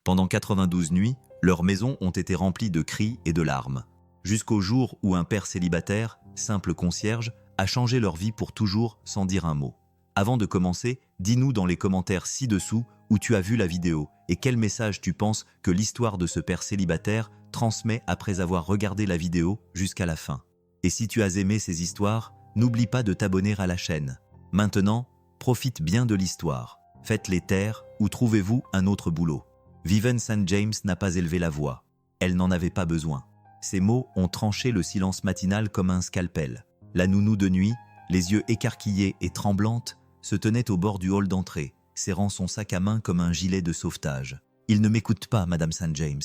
Pendant 92 nuits, leurs maisons ont été remplies de cris et de larmes. Jusqu'au jour où un père célibataire, simple concierge, a changé leur vie pour toujours sans dire un mot. Avant de commencer, dis-nous dans les commentaires ci-dessous où tu as vu la vidéo et quel message tu penses que l'histoire de ce père célibataire transmet après avoir regardé la vidéo jusqu'à la fin. Et si tu as aimé ces histoires, n'oublie pas de t'abonner à la chaîne. Maintenant, profite bien de l'histoire. Faites-les taire ou trouvez-vous un autre boulot. Vivian St. James n'a pas élevé la voix. Elle n'en avait pas besoin. Ces mots ont tranché le silence matinal comme un scalpel. La nounou de nuit, les yeux écarquillés et tremblante, se tenait au bord du hall d'entrée, serrant son sac à main comme un gilet de sauvetage. « Il ne m'écoute pas, Madame St. James.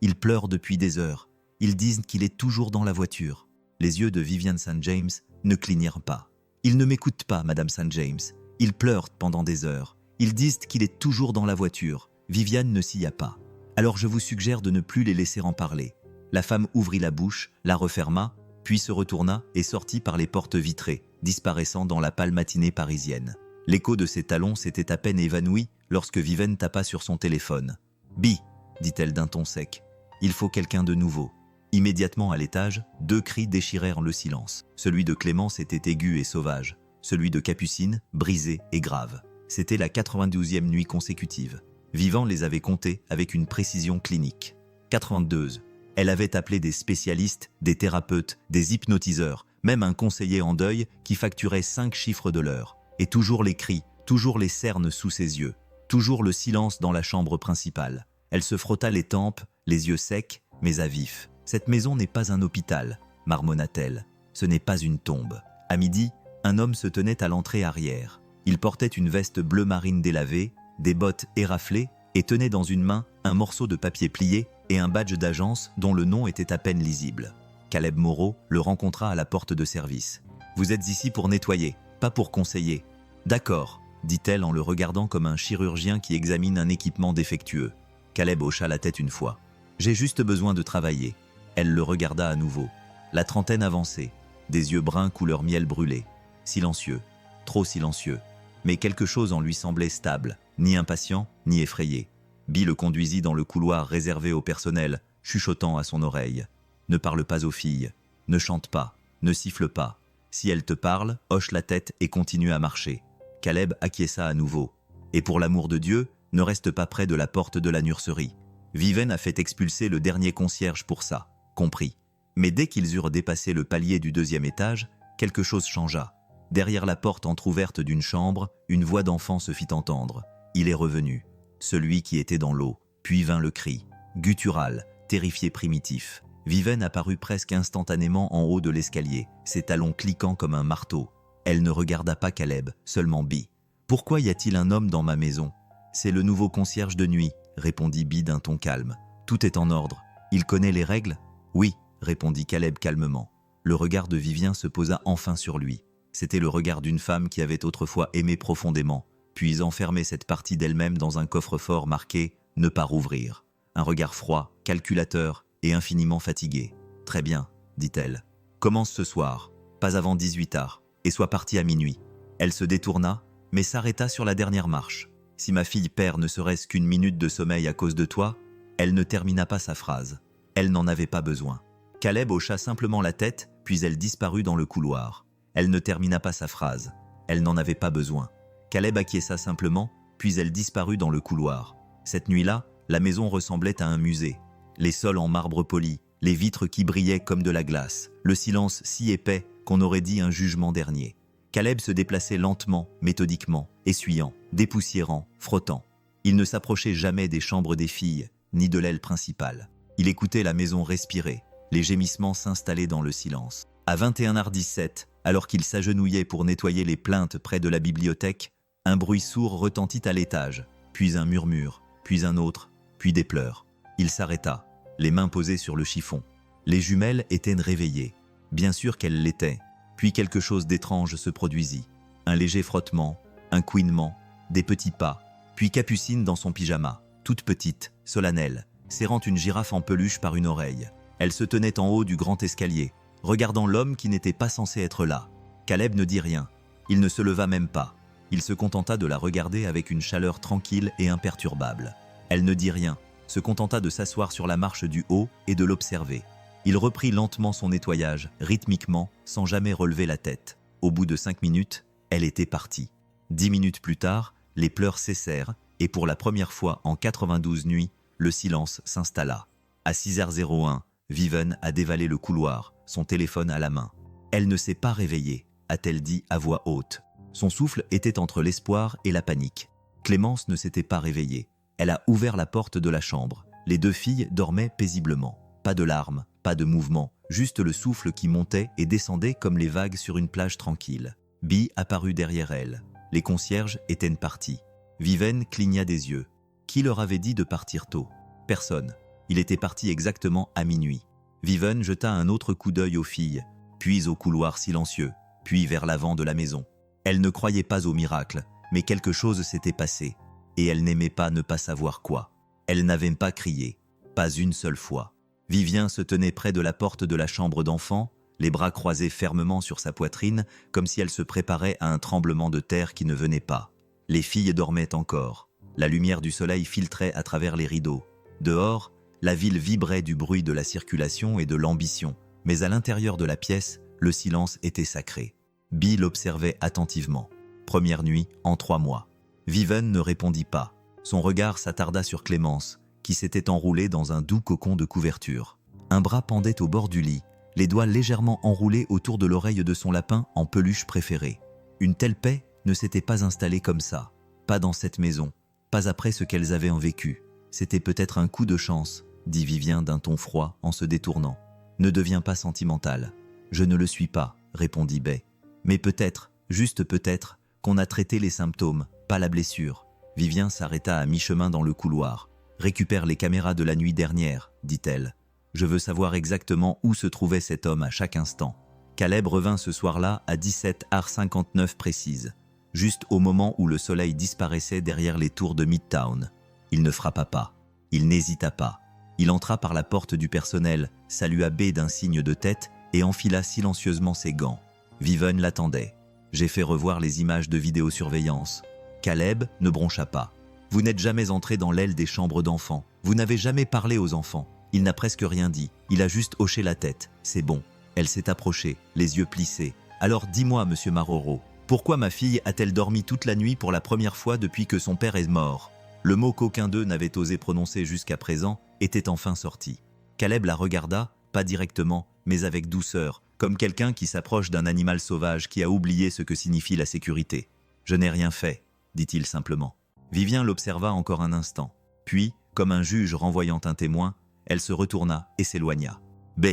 Il pleure depuis des heures. Ils disent qu'il est toujours dans la voiture. » Les yeux de Vivian St. James ne clignèrent pas. « Il ne m'écoute pas, Madame St. James. Il pleure pendant des heures. Ils disent qu'il est toujours dans la voiture. » Viviane ne s'y a pas. « Alors je vous suggère de ne plus les laisser en parler. » La femme ouvrit la bouche, la referma, puis se retourna et sortit par les portes vitrées, disparaissant dans la pâle matinée parisienne. L'écho de ses talons s'était à peine évanoui lorsque Viviane tapa sur son téléphone. « Bi !» dit-elle d'un ton sec. « Il faut quelqu'un de nouveau. » Immédiatement à l'étage, deux cris déchirèrent le silence. Celui de Clémence était aigu et sauvage. Celui de Capucine, brisé et grave. C'était la 92e nuit consécutive. Vivant les avait comptés avec une précision clinique. 82. Elle avait appelé des spécialistes, des thérapeutes, des hypnotiseurs, même un conseiller en deuil qui facturait 5 chiffres de l'heure. Et toujours les cris, toujours les cernes sous ses yeux, toujours le silence dans la chambre principale. Elle se frotta les tempes, les yeux secs, mais à vif. « Cette maison n'est pas un hôpital », marmonna-t-elle. « Ce n'est pas une tombe. » À midi, un homme se tenait à l'entrée arrière. Il portait une veste bleu marine délavée, des bottes éraflées et tenait dans une main un morceau de papier plié et un badge d'agence dont le nom était à peine lisible. Caleb Moreau le rencontra à la porte de service. « Vous êtes ici pour nettoyer, pas pour conseiller. »« D'accord », dit-elle en le regardant comme un chirurgien qui examine un équipement défectueux. Caleb hocha la tête une fois. « J'ai juste besoin de travailler. » Elle le regarda à nouveau. La trentaine avançait, des yeux bruns couleur miel brûlé. Silencieux, trop silencieux. Mais quelque chose en lui semblait stable, ni impatient, ni effrayé. Bi le conduisit dans le couloir réservé au personnel, chuchotant à son oreille. « Ne parle pas aux filles, ne chante pas, ne siffle pas. Si elles te parlent, hoche la tête et continue à marcher. » Caleb acquiesça à nouveau. « Et pour l'amour de Dieu, ne reste pas près de la porte de la nurserie. » Vivian a fait expulser le dernier concierge pour ça. Compris. Mais dès qu'ils eurent dépassé le palier du 2e étage, quelque chose changea. Derrière la porte entr'ouverte d'une chambre, une voix d'enfant se fit entendre. Il est revenu. Celui qui était dans l'eau. Puis vint le cri. Guttural, terrifié primitif. Vivian apparut presque instantanément en haut de l'escalier, ses talons cliquant comme un marteau. Elle ne regarda pas Caleb, seulement Bi. « Pourquoi y a-t-il un homme dans ma maison ?»« C'est le nouveau concierge de nuit, » répondit Bi d'un ton calme. « Tout est en ordre. Il connaît les règles ?»« Oui, » répondit Caleb calmement. Le regard de Vivian se posa enfin sur lui. C'était le regard d'une femme qui avait autrefois aimé profondément, puis enfermé cette partie d'elle-même dans un coffre-fort marqué « Ne pas rouvrir ». Un regard froid, calculateur et infiniment fatigué. « Très bien, » dit-elle. « Commence ce soir, pas avant 18h, et sois partie à minuit. » Elle se détourna, mais s'arrêta sur la dernière marche. « Si ma fille perd ne serait-ce qu'une minute de sommeil à cause de toi », elle ne termina pas sa phrase. Elle n'en avait pas besoin. Caleb hocha simplement la tête, puis elle disparut dans le couloir. Elle ne termina pas sa phrase. Elle n'en avait pas besoin. Caleb acquiesça simplement, puis elle disparut dans le couloir. Cette nuit-là, la maison ressemblait à un musée. Les sols en marbre poli, les vitres qui brillaient comme de la glace, le silence si épais qu'on aurait dit un jugement dernier. Caleb se déplaçait lentement, méthodiquement, essuyant, dépoussiérant, frottant. Il ne s'approchait jamais des chambres des filles, ni de l'aile principale. Il écoutait la maison respirer, les gémissements s'installer dans le silence. À 21h17, alors qu'il s'agenouillait pour nettoyer les plaintes près de la bibliothèque, un bruit sourd retentit à l'étage, puis un murmure, puis un autre, puis des pleurs. Il s'arrêta, les mains posées sur le chiffon. Les jumelles étaient réveillées. Bien sûr qu'elles l'étaient. Puis quelque chose d'étrange se produisit. Un léger frottement, un couinement, des petits pas, puis Capucine dans son pyjama, toute petite, solennelle, serrant une girafe en peluche par une oreille. Elle se tenait en haut du grand escalier, regardant l'homme qui n'était pas censé être là. Caleb ne dit rien. Il ne se leva même pas. Il se contenta de la regarder avec une chaleur tranquille et imperturbable. Elle ne dit rien, se contenta de s'asseoir sur la marche du haut et de l'observer. Il reprit lentement son nettoyage, rythmiquement, sans jamais relever la tête. Au bout de 5 minutes, elle était partie. 10 minutes plus tard, les pleurs cessèrent et pour la première fois en 92 nuits, le silence s'installa. À 6h01, Viven a dévalé le couloir, son téléphone à la main. Elle ne s'est pas réveillée, a-t-elle dit à voix haute. Son souffle était entre l'espoir et la panique. Clémence ne s'était pas réveillée. Elle a ouvert la porte de la chambre. Les 2 filles dormaient paisiblement. Pas de larmes, pas de mouvement, juste le souffle qui montait et descendait comme les vagues sur une plage tranquille. Bee apparut derrière elle. Les concierges étaient partis. Viven cligna des yeux. Qui leur avait dit de partir tôt? Personne. Il était parti exactement à minuit. Viven jeta un autre coup d'œil aux filles, puis au couloir silencieux, puis vers l'avant de la maison. Elle ne croyait pas au miracle, mais quelque chose s'était passé, et elle n'aimait pas ne pas savoir quoi. Elle n'avait pas crié, pas une seule fois. Vivien se tenait près de la porte de la chambre d'enfant, les bras croisés fermement sur sa poitrine, comme si elle se préparait à un tremblement de terre qui ne venait pas. Les filles dormaient encore. La lumière du soleil filtrait à travers les rideaux. Dehors, la ville vibrait du bruit de la circulation et de l'ambition, mais à l'intérieur de la pièce, le silence était sacré. Bee l'observait attentivement. Première nuit en 3 mois. Viven ne répondit pas. Son regard s'attarda sur Clémence, qui s'était enroulée dans un doux cocon de couverture. Un bras pendait au bord du lit, les doigts légèrement enroulés autour de l'oreille de son lapin en peluche préférée. Une telle paix ne s'était pas installée comme ça, pas dans cette maison, pas après ce qu'elles avaient en vécu. C'était peut-être un coup de chance, dit Vivien d'un ton froid en se détournant. Ne deviens pas sentimental. Je ne le suis pas, répondit Bay. Mais peut-être, juste peut-être, qu'on a traité les symptômes, pas la blessure. Vivien s'arrêta à mi-chemin dans le couloir. Récupère les caméras de la nuit dernière, dit-elle. Je veux savoir exactement où se trouvait cet homme à chaque instant. Caleb revint ce soir-là à 17h59 précise, juste au moment où le soleil disparaissait derrière les tours de Midtown. Il ne frappa pas. Il n'hésita pas. Il entra par la porte du personnel, salua B d'un signe de tête et enfila silencieusement ses gants. Viven l'attendait. J'ai fait revoir les images de vidéosurveillance. Caleb ne broncha pas. Vous n'êtes jamais entré dans l'aile des chambres d'enfants. Vous n'avez jamais parlé aux enfants. Il n'a presque rien dit. Il a juste hoché la tête. C'est bon. Elle s'est approchée, les yeux plissés. Alors dis-moi, monsieur Maroro, pourquoi ma fille a-t-elle dormi toute la nuit pour la première fois depuis que son père est mort? Le mot qu'aucun d'eux n'avait osé prononcer jusqu'à présent était enfin sorti. Caleb la regarda, pas directement, mais avec douceur, comme quelqu'un qui s'approche d'un animal sauvage qui a oublié ce que signifie la sécurité. Je n'ai rien fait, dit-il simplement. Vivien l'observa encore un instant. Puis, comme un juge renvoyant un témoin, elle se retourna et s'éloigna. B.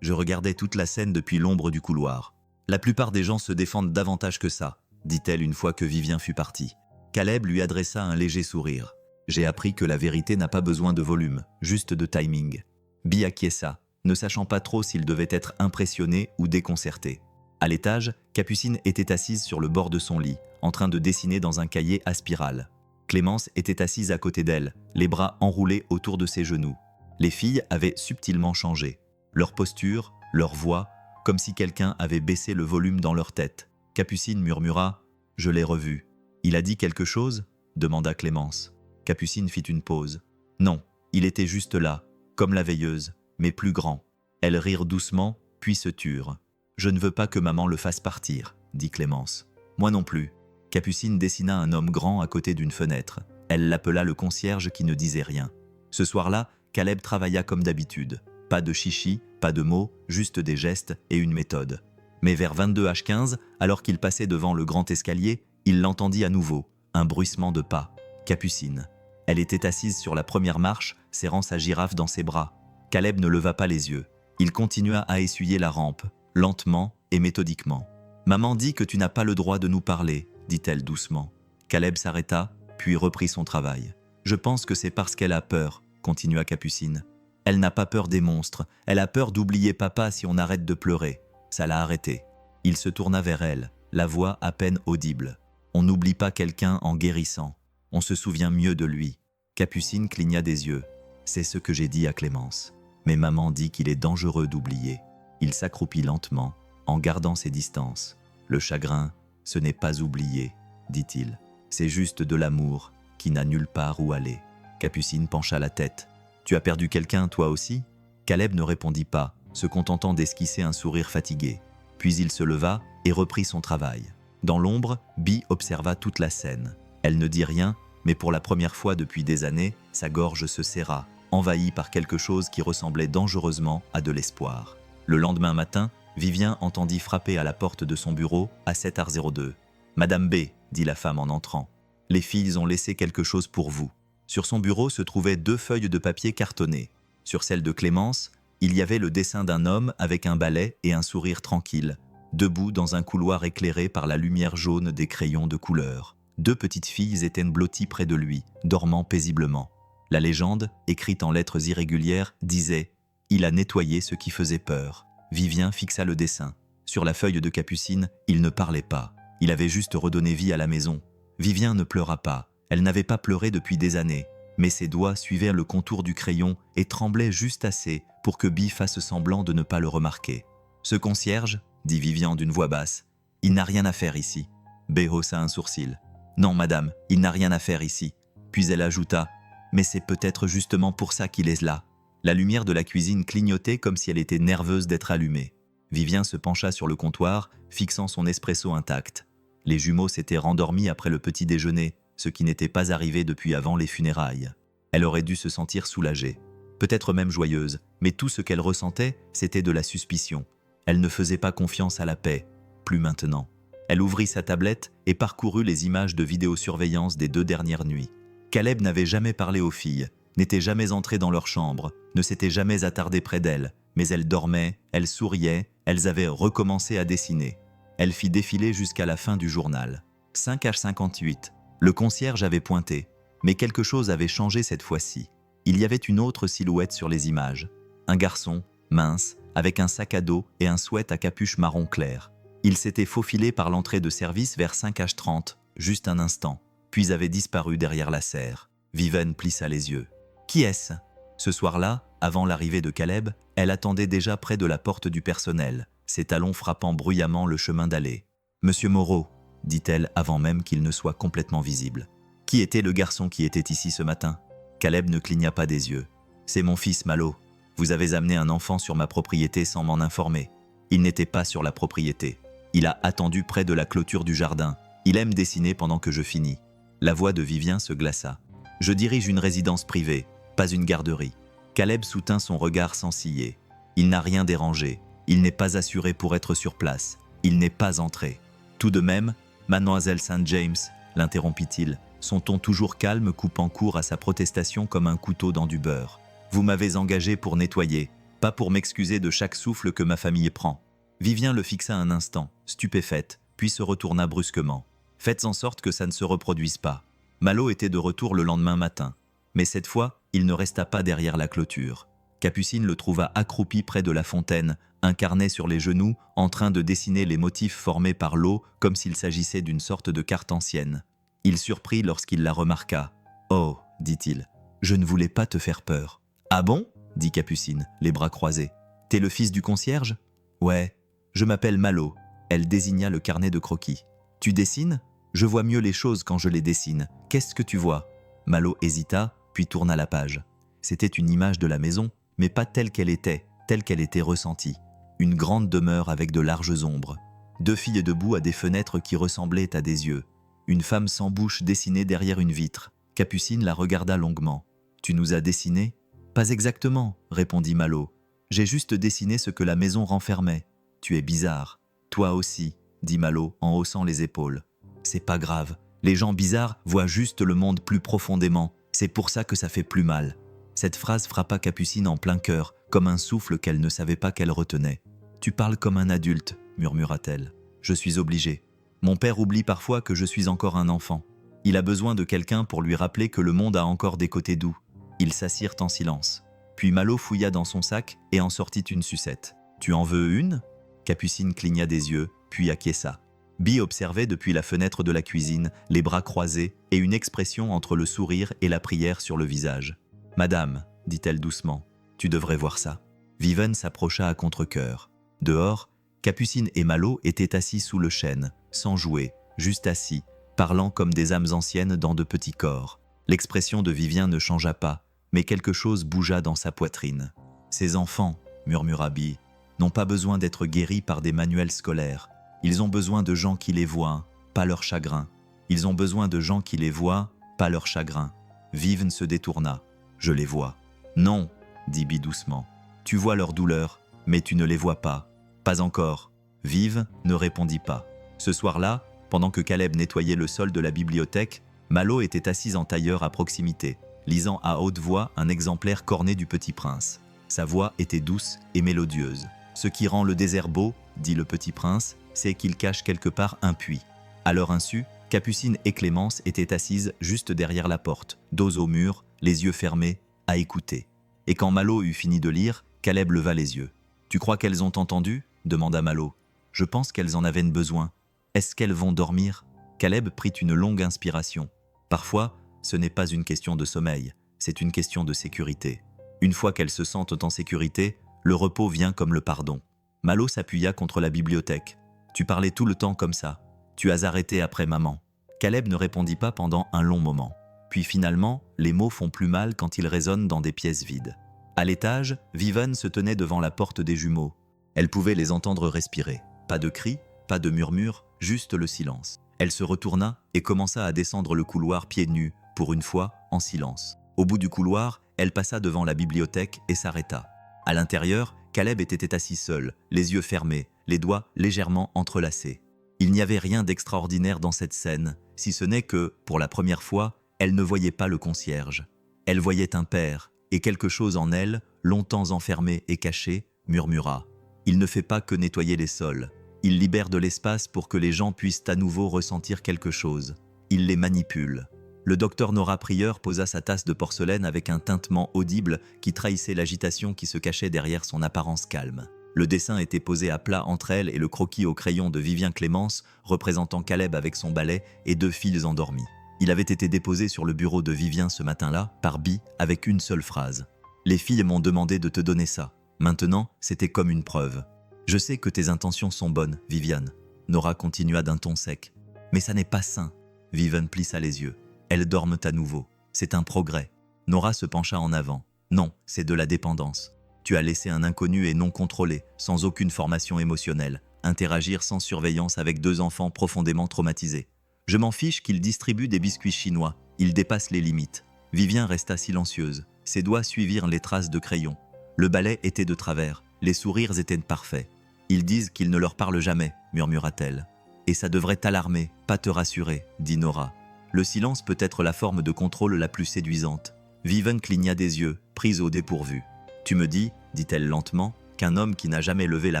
Je regardais toute la scène depuis l'ombre du couloir. La plupart des gens se défendent davantage que ça, dit-elle une fois que Vivien fut parti. Caleb lui adressa un léger sourire. J'ai appris que la vérité n'a pas besoin de volume, juste de timing. Bee acquiesça, ne sachant pas trop s'il devait être impressionné ou déconcerté. À l'étage, Capucine était assise sur le bord de son lit, en train de dessiner dans un cahier à spirale. Clémence était assise à côté d'elle, les bras enroulés autour de ses genoux. Les filles avaient subtilement changé. Leur posture, leur voix, comme si quelqu'un avait baissé le volume dans leur tête. Capucine murmura « Je l'ai revu ». « Il a dit quelque chose ?» demanda Clémence. Capucine fit une pause. « Non, il était juste là, comme la veilleuse, mais plus grand. » Elles rirent doucement, puis se turent. « Je ne veux pas que maman le fasse partir, » dit Clémence. « Moi non plus. » Capucine dessina un homme grand à côté d'une fenêtre. Elle l'appela le concierge qui ne disait rien. Ce soir-là, Caleb travailla comme d'habitude. Pas de chichi, pas de mots, juste des gestes et une méthode. Mais vers 22h15, alors qu'il passait devant le grand escalier, il l'entendit à nouveau, un bruissement de pas. Capucine. Elle était assise sur la première marche, serrant sa girafe dans ses bras. Caleb ne leva pas les yeux. Il continua à essuyer la rampe, lentement et méthodiquement. « Maman dit que tu n'as pas le droit de nous parler », dit-elle doucement. Caleb s'arrêta, puis reprit son travail. « Je pense que c'est parce qu'elle a peur », continua Capucine. « Elle n'a pas peur des monstres, elle a peur d'oublier papa si on arrête de pleurer. » Ça l'a arrêté. Il se tourna vers elle, la voix à peine audible. On n'oublie pas quelqu'un en guérissant. On se souvient mieux de lui. Capucine cligna des yeux. C'est ce que j'ai dit à Clémence. Mais maman dit qu'il est dangereux d'oublier. Il s'accroupit lentement, en gardant ses distances. Le chagrin, ce n'est pas oublier, dit-il. C'est juste de l'amour qui n'a nulle part où aller. Capucine pencha la tête. Tu as perdu quelqu'un, toi aussi ?» Caleb ne répondit pas, se contentant d'esquisser un sourire fatigué. Puis il se leva et reprit son travail. Dans l'ombre, Bee observa toute la scène. Elle ne dit rien, mais pour la première fois depuis des années, sa gorge se serra, envahie par quelque chose qui ressemblait dangereusement à de l'espoir. Le lendemain matin, Vivien entendit frapper à la porte de son bureau à 7h02. « Madame B, dit la femme en entrant. Les filles ont laissé quelque chose pour vous. » Sur son bureau se trouvaient 2 feuilles de papier cartonnées. Sur celle de Clémence, il y avait le dessin d'un homme avec un balai et un sourire tranquille, debout dans un couloir éclairé par la lumière jaune des crayons de couleur. 2 petites filles étaient blotties près de lui, dormant paisiblement. La légende, écrite en lettres irrégulières, disait « Il a nettoyé ce qui faisait peur ». Vivien fixa le dessin. Sur la feuille de Capucine, il ne parlait pas. Il avait juste redonné vie à la maison. Vivien ne pleura pas. Elle n'avait pas pleuré depuis des années. Mais ses doigts suivaient le contour du crayon et tremblaient juste assez pour que Bee fasse semblant de ne pas le remarquer. « Ce concierge, dit Vivien d'une voix basse, il n'a rien à faire ici. » B haussa un sourcil. « Non, madame, il n'a rien à faire ici. » Puis elle ajouta « Mais c'est peut-être justement pour ça qu'il est là. » La lumière de la cuisine clignotait comme si elle était nerveuse d'être allumée. Vivien se pencha sur le comptoir, fixant son espresso intact. Les jumeaux s'étaient rendormis après le petit déjeuner, ce qui n'était pas arrivé depuis avant les funérailles. Elle aurait dû se sentir soulagée, peut-être même joyeuse, mais tout ce qu'elle ressentait, c'était de la suspicion. Elle ne faisait pas confiance à la paix, plus maintenant. Elle ouvrit sa tablette et parcourut les images de vidéosurveillance des 2 dernières nuits. Caleb n'avait jamais parlé aux filles, n'était jamais entré dans leur chambre, ne s'était jamais attardé près d'elles, mais elles dormaient, elles souriaient, elles avaient recommencé à dessiner. Elle fit défiler jusqu'à la fin du journal. 5h58. Le concierge avait pointé, mais quelque chose avait changé cette fois-ci. Il y avait une autre silhouette sur les images. Un garçon, mince, avec un sac à dos et un sweat à capuche marron clair. Il s'était faufilé par l'entrée de service vers 5h30, juste un instant, puis avait disparu derrière la serre. Viviane plissa les yeux. Qui est-ce ? Ce soir-là, avant l'arrivée de Caleb, elle attendait déjà près de la porte du personnel, ses talons frappant bruyamment le chemin d'allée. « Monsieur Moreau », dit-elle avant même qu'il ne soit complètement visible. « Qui était le garçon qui était ici ce matin ?» Caleb ne cligna pas des yeux. « C'est mon fils Malo. Vous avez amené un enfant sur ma propriété sans m'en informer. Il n'était pas sur la propriété. Il a attendu près de la clôture du jardin. Il aime dessiner pendant que je finis. » La voix de Vivien se glaça. « Je dirige une résidence privée, pas une garderie. » Caleb soutint son regard sans ciller. Il n'a rien dérangé. Il n'est pas assuré pour être sur place. Il n'est pas entré. Tout de même, Mademoiselle St. James, l'interrompit-il, son ton toujours calme coupant court à sa protestation comme un couteau dans du beurre. Vous m'avez engagé pour nettoyer, pas pour m'excuser de chaque souffle que ma famille prend. Vivien le fixa un instant, stupéfaite, puis se retourna brusquement. Faites en sorte que ça ne se reproduise pas. Malo était de retour le lendemain matin. Mais cette fois, il ne resta pas derrière la clôture. Capucine le trouva accroupi près de la fontaine, un carnet sur les genoux, en train de dessiner les motifs formés par l'eau comme s'il s'agissait d'une sorte de carte ancienne. Il surprit lorsqu'il la remarqua. « Oh, dit-il, je ne voulais pas te faire peur. »« Ah bon ?» dit Capucine, les bras croisés. « T'es le fils du concierge ?»« Ouais, je m'appelle Malo. » Elle désigna le carnet de croquis. « Tu dessines ? Je vois mieux les choses quand je les dessine. Qu'est-ce que tu vois ?» Malo hésita, puis tourna la page. C'était une image de la maison, mais pas telle qu'elle était ressentie. Une grande demeure avec de larges ombres. 2 filles debout à des fenêtres qui ressemblaient à des yeux. Une femme sans bouche dessinée derrière une vitre. Capucine la regarda longuement. « Tu nous as dessiné ?»« Pas exactement, » répondit Malo. « J'ai juste dessiné ce que la maison renfermait. Tu es bizarre. Toi aussi, » dit Malo en haussant les épaules. « C'est pas grave. Les gens bizarres voient juste le monde plus profondément. C'est pour ça que ça fait plus mal. » Cette phrase frappa Capucine en plein cœur, comme un souffle qu'elle ne savait pas qu'elle retenait. « Tu parles comme un adulte, » murmura-t-elle. « Je suis obligée. Mon père oublie parfois que je suis encore un enfant. Il a besoin de quelqu'un pour lui rappeler que le monde a encore des côtés doux. » Ils s'assirent en silence. Puis Malo fouilla dans son sac et en sortit une sucette. « Tu en veux une ?» Capucine cligna des yeux, puis acquiesça. Bee observait depuis la fenêtre de la cuisine, les bras croisés et une expression entre le sourire et la prière sur le visage. « Madame, dit-elle doucement, tu devrais voir ça. » Viviane s'approcha à contre-cœur. Dehors, Capucine et Malo étaient assis sous le chêne, sans jouer, juste assis, parlant comme des âmes anciennes dans de petits corps. L'expression de Vivien ne changea pas, mais quelque chose bougea dans sa poitrine. « Ces enfants, murmura Bee, n'ont pas besoin d'être guéris par des manuels scolaires. Ils ont besoin de gens qui les voient, pas leur chagrin. Ils ont besoin de gens qui les voient, pas leur chagrin. » Viven se détourna. « Je les vois. »« Non, dit Bee doucement. Tu vois leur douleur, mais tu ne les vois pas. »« Pas encore. » Viv ne répondit pas. Ce soir-là, pendant que Caleb nettoyait le sol de la bibliothèque, Malo était assise en tailleur à proximité, lisant à haute voix un exemplaire corné du Petit Prince. Sa voix était douce et mélodieuse. « Ce qui rend le désert beau, dit le Petit Prince, c'est qu'il cache quelque part un puits. » À leur insu, Capucine et Clémence étaient assises juste derrière la porte, dos au mur, les yeux fermés, à écouter. Et quand Malo eut fini de lire, Caleb leva les yeux. « Tu crois qu'elles ont entendu ?» demanda Malo. « Je pense qu'elles en avaient besoin. Est-ce qu'elles vont dormir ?» Caleb prit une longue inspiration. Parfois, ce n'est pas une question de sommeil, c'est une question de sécurité. Une fois qu'elles se sentent en sécurité, le repos vient comme le pardon. Malo s'appuya contre la bibliothèque. « Tu parlais tout le temps comme ça. Tu as arrêté après maman. » Caleb ne répondit pas pendant un long moment. Puis finalement, les mots font plus mal quand ils résonnent dans des pièces vides. À l'étage, Viven se tenait devant la porte des jumeaux. Elle pouvait les entendre respirer. Pas de cris, pas de murmures, juste le silence. Elle se retourna et commença à descendre le couloir pieds nus, pour une fois, en silence. Au bout du couloir, elle passa devant la bibliothèque et s'arrêta. À l'intérieur, Caleb était assis seul, les yeux fermés, les doigts légèrement entrelacés. Il n'y avait rien d'extraordinaire dans cette scène, si ce n'est que, pour la première fois, elle ne voyait pas le concierge. Elle voyait un père, et quelque chose en elle, longtemps enfermé et caché, murmura. Il ne fait pas que nettoyer les sols. Il libère de l'espace pour que les gens puissent à nouveau ressentir quelque chose. Il les manipule. Le docteur Nora Prieur posa sa tasse de porcelaine avec un tintement audible qui trahissait l'agitation qui se cachait derrière son apparence calme. Le dessin était posé à plat entre elle et le croquis au crayon de Vivien Clémence, représentant Caleb avec son balai et 2 filles endormies. Il avait été déposé sur le bureau de Vivien ce matin-là, par Bee, avec une seule phrase. « Les filles m'ont demandé de te donner ça. Maintenant, c'était comme une preuve. » « Je sais que tes intentions sont bonnes, Viviane. » Nora continua d'un ton sec. « Mais ça n'est pas sain. » Viviane plissa les yeux. « Elles dorment à nouveau. C'est un progrès. » Nora se pencha en avant. « Non, c'est de la dépendance. Tu as laissé un inconnu et non contrôlé, sans aucune formation émotionnelle, interagir sans surveillance avec 2 enfants profondément traumatisés. Je m'en fiche qu'il distribue des biscuits chinois. Il dépasse les limites. » Vivien resta silencieuse. Ses doigts suivirent les traces de crayon. Le balai était de travers. Les sourires étaient parfaits. « Ils disent qu'il ne leur parle jamais, » murmura-t-elle. « Et ça devrait t'alarmer, pas te rassurer, » dit Nora. Le silence peut être la forme de contrôle la plus séduisante. Viven cligna des yeux, prise au dépourvu. « Tu me dis, » dit-elle lentement, « qu'un homme qui n'a jamais levé la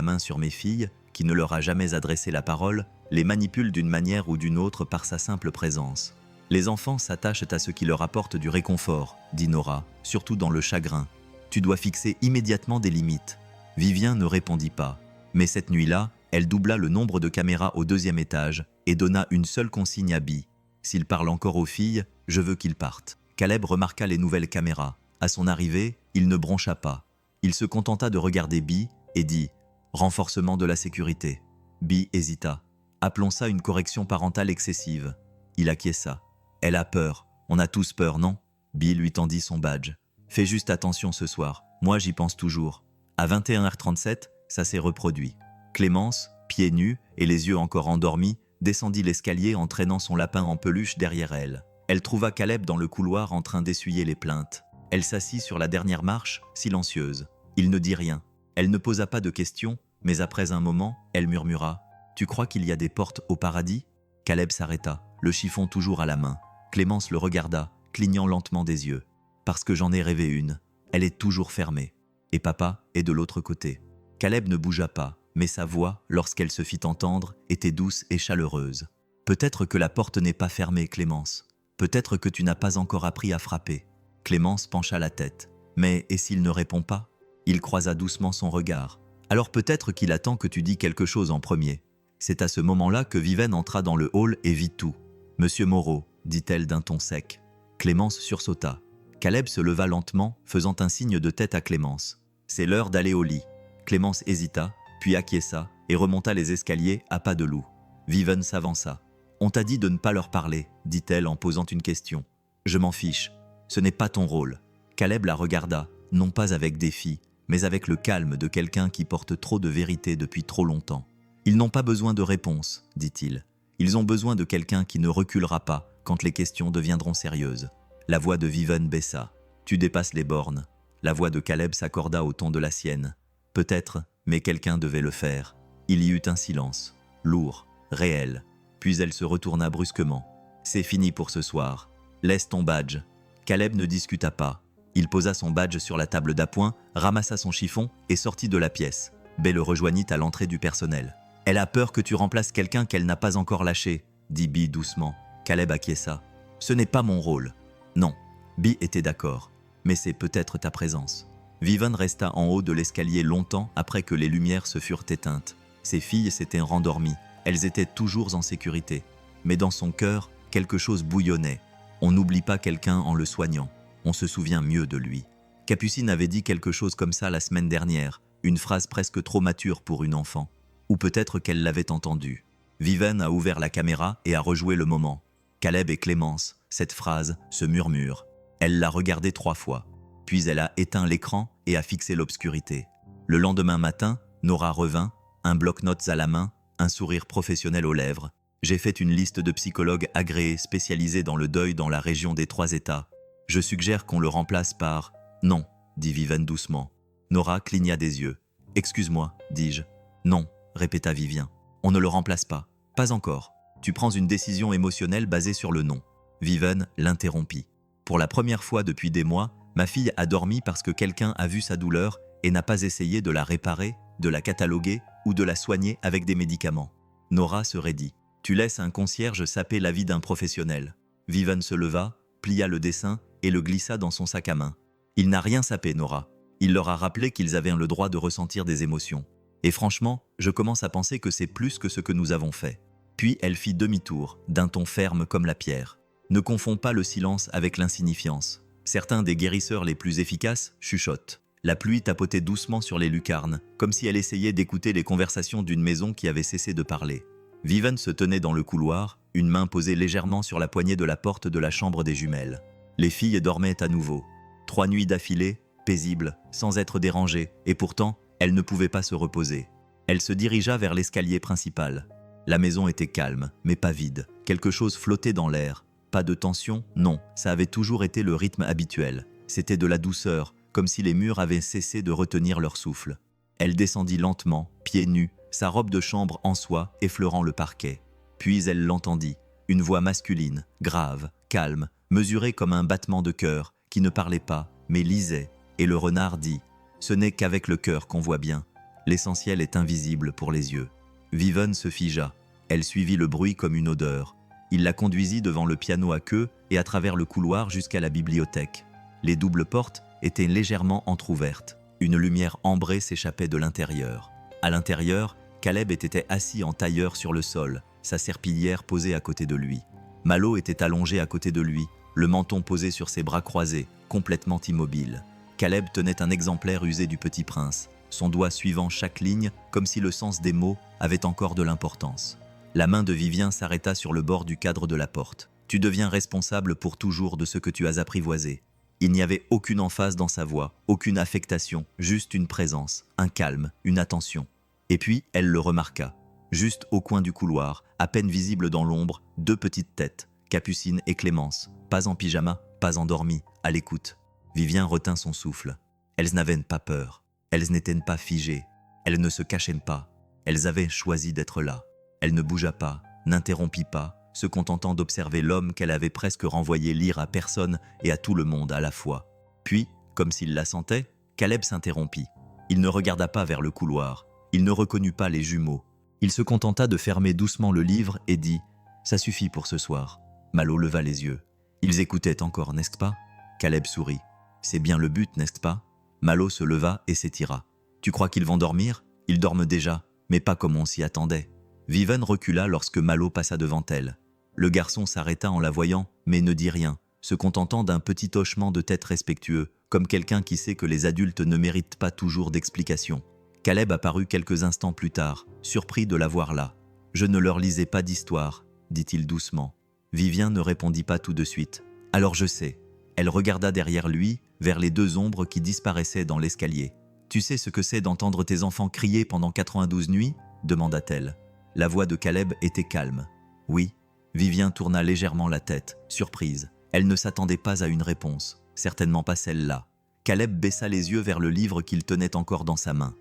main sur mes filles, qui ne leur a jamais adressé la parole, les manipule d'une manière ou d'une autre par sa simple présence. Les enfants s'attachent à ce qui leur apporte du réconfort, » dit Nora, « surtout dans le chagrin. Tu dois fixer immédiatement des limites. » Vivien ne répondit pas. Mais cette nuit-là, elle doubla le nombre de caméras au 2e étage et donna une seule consigne à Bee. « S'il parle encore aux filles, je veux qu'il parte. » Caleb remarqua les nouvelles caméras. À son arrivée, il ne broncha pas. Il se contenta de regarder Bee et dit « Renforcement de la sécurité. » Bee hésita. « Appelons ça une correction parentale excessive. » Il acquiesça. « Elle a peur. On a tous peur, non ?» Bee lui tendit son badge. « Fais juste attention ce soir. Moi, j'y pense toujours. » À 21h37, ça s'est reproduit. Clémence, pieds nus et les yeux encore endormis, descendit l'escalier en traînant son lapin en peluche derrière elle. Elle trouva Caleb dans le couloir en train d'essuyer les plaintes. Elle s'assit sur la dernière marche, silencieuse. Il ne dit rien. Elle ne posa pas de questions, mais après un moment, elle murmura « Tu crois qu'il y a des portes au paradis ?» Caleb s'arrêta, le chiffon toujours à la main. Clémence le regarda, clignant lentement des yeux. « Parce que j'en ai rêvé une. Elle est toujours fermée. Et papa est de l'autre côté. » Caleb ne bougea pas, mais sa voix, lorsqu'elle se fit entendre, était douce et chaleureuse. « Peut-être que la porte n'est pas fermée, Clémence. Peut-être que tu n'as pas encore appris à frapper. » Clémence pencha la tête. « Mais et s'il ne répond pas ?» Il croisa doucement son regard. « Alors peut-être qu'il attend que tu dis quelque chose en premier. » C'est à ce moment-là que Viven entra dans le hall et vit tout. « Monsieur Moreau, » dit-elle d'un ton sec. Clémence sursauta. Caleb se leva lentement, faisant un signe de tête à Clémence. « C'est l'heure d'aller au lit. » Clémence hésita, puis acquiesça et remonta les escaliers à pas de loup. Viven s'avança. « On t'a dit de ne pas leur parler, » dit-elle en posant une question. « Je m'en fiche. Ce n'est pas ton rôle. » Caleb la regarda, non pas avec défi, mais avec le calme de quelqu'un qui porte trop de vérité depuis trop longtemps. « Ils n'ont pas besoin de réponse, dit-il. Ils ont besoin de quelqu'un qui ne reculera pas quand les questions deviendront sérieuses. » La voix de Viven baissa. « Tu dépasses les bornes. » La voix de Caleb s'accorda au ton de la sienne. Peut-être, mais quelqu'un devait le faire. Il y eut un silence, lourd, réel. Puis elle se retourna brusquement. « C'est fini pour ce soir. Laisse ton badge. » Caleb ne discuta pas. Il posa son badge sur la table d'appoint, ramassa son chiffon et sortit de la pièce. B le rejoignit à l'entrée du personnel. « Elle a peur que tu remplaces quelqu'un qu'elle n'a pas encore lâché, » dit B doucement. Caleb acquiesça. « Ce n'est pas mon rôle. » Non, B était d'accord. Mais c'est peut-être ta présence. Viven resta en haut de l'escalier longtemps après que les lumières se furent éteintes. Ses filles s'étaient rendormies. Elles étaient toujours en sécurité. Mais dans son cœur, quelque chose bouillonnait. On n'oublie pas quelqu'un en le soignant. On se souvient mieux de lui. Capucine avait dit quelque chose comme ça la semaine dernière, une phrase presque trop mature pour une enfant. Ou peut-être qu'elle l'avait entendue. Viven a ouvert la caméra et a rejoué le moment. Caleb et Clémence, cette phrase, ce murmure. Elle l'a regardé 3 fois. Puis elle a éteint l'écran et a fixé l'obscurité. Le lendemain matin, Nora revint, un bloc-notes à la main, un sourire professionnel aux lèvres. J'ai fait une liste de psychologues agréés spécialisés dans le deuil dans la région des 3 États. Je suggère qu'on le remplace par... Non, dit Viven doucement. Nora cligna des yeux. Excuse-moi, dis-je. Non, répéta Vivien. On ne le remplace pas. Pas encore. Tu prends une décision émotionnelle basée sur le non. Viven l'interrompit. Pour la première fois depuis des mois, ma fille a dormi parce que quelqu'un a vu sa douleur et n'a pas essayé de la réparer, de la cataloguer ou de la soigner avec des médicaments. Nora se raidit. Tu laisses un concierge saper la vie d'un professionnel. Viven se leva, plia le dessin et le glissa dans son sac à main. Il n'a rien sapé, Nora. Il leur a rappelé qu'ils avaient le droit de ressentir des émotions. Et franchement, je commence à penser que c'est plus que ce que nous avons fait. Puis elle fit demi-tour, d'un ton ferme comme la pierre. Ne confonds pas le silence avec l'insignifiance. Certains des guérisseurs les plus efficaces chuchotent. La pluie tapotait doucement sur les lucarnes, comme si elle essayait d'écouter les conversations d'une maison qui avait cessé de parler. Viven se tenait dans le couloir, une main posée légèrement sur la poignée de la porte de la chambre des jumelles. Les filles dormaient à nouveau. 3 nuits d'affilée, paisibles, sans être dérangées, et pourtant, elle ne pouvait pas se reposer. Elle se dirigea vers l'escalier principal. La maison était calme, mais pas vide. Quelque chose flottait dans l'air. Pas de tension, non, ça avait toujours été le rythme habituel. C'était de la douceur, comme si les murs avaient cessé de retenir leur souffle. Elle descendit lentement, pieds nus, sa robe de chambre en soie effleurant le parquet. Puis elle l'entendit, une voix masculine, grave, calme, mesurée comme un battement de cœur, qui ne parlait pas, mais lisait, et le renard dit « Ce n'est qu'avec le cœur qu'on voit bien. L'essentiel est invisible pour les yeux. » Viven se figea. Elle suivit le bruit comme une odeur. Il la conduisit devant le piano à queue et à travers le couloir jusqu'à la bibliothèque. Les doubles portes étaient légèrement entr'ouvertes. Une lumière ambrée s'échappait de l'intérieur. À l'intérieur, Caleb était assis en tailleur sur le sol, sa serpillière posée à côté de lui. Malo était allongé à côté de lui, le menton posé sur ses bras croisés, complètement immobile. Caleb tenait un exemplaire usé du Petit Prince, son doigt suivant chaque ligne comme si le sens des mots avait encore de l'importance. La main de Vivien s'arrêta sur le bord du cadre de la porte. « Tu deviens responsable pour toujours de ce que tu as apprivoisé. » Il n'y avait aucune emphase dans sa voix, aucune affectation, juste une présence, un calme, une attention. Et puis, elle le remarqua. Juste au coin du couloir, à peine visible dans l'ombre, 2 petites têtes, Capucine et Clémence, pas en pyjama, pas endormies, à l'écoute. Vivien retint son souffle. Elles n'avaient pas peur. Elles n'étaient pas figées. Elles ne se cachaient pas. Elles avaient choisi d'être là. Elle ne bougea pas, n'interrompit pas, se contentant d'observer l'homme qu'elle avait presque renvoyé lire à personne et à tout le monde à la fois. Puis, comme s'il la sentait, Caleb s'interrompit. Il ne regarda pas vers le couloir. Il ne reconnut pas les jumeaux. Il se contenta de fermer doucement le livre et dit « Ça suffit pour ce soir ». Malo leva les yeux. Ils écoutaient encore, n'est-ce pas? Caleb sourit. « C'est bien le but, n'est-ce pas ?» Malo se leva et s'étira. « Tu crois qu'ils vont dormir? Ils dorment déjà, mais pas comme on s'y attendait. » Viven recula lorsque Malo passa devant elle. Le garçon s'arrêta en la voyant, mais ne dit rien, se contentant d'un petit hochement de tête respectueux, comme quelqu'un qui sait que les adultes ne méritent pas toujours d'explications. Caleb apparut quelques instants plus tard, surpris de la voir là. « Je ne leur lisais pas d'histoire, » dit-il doucement. Vivien ne répondit pas tout de suite. « Alors je sais. » Elle regarda derrière lui, vers les deux ombres qui disparaissaient dans l'escalier. « Tu sais ce que c'est d'entendre tes enfants crier pendant 92 nuits ?» demanda-t-elle. La voix de Caleb était calme. « Oui. » Vivien tourna légèrement la tête, surprise. Elle ne s'attendait pas à une réponse, certainement pas celle-là. Caleb baissa les yeux vers le livre qu'il tenait encore dans sa main.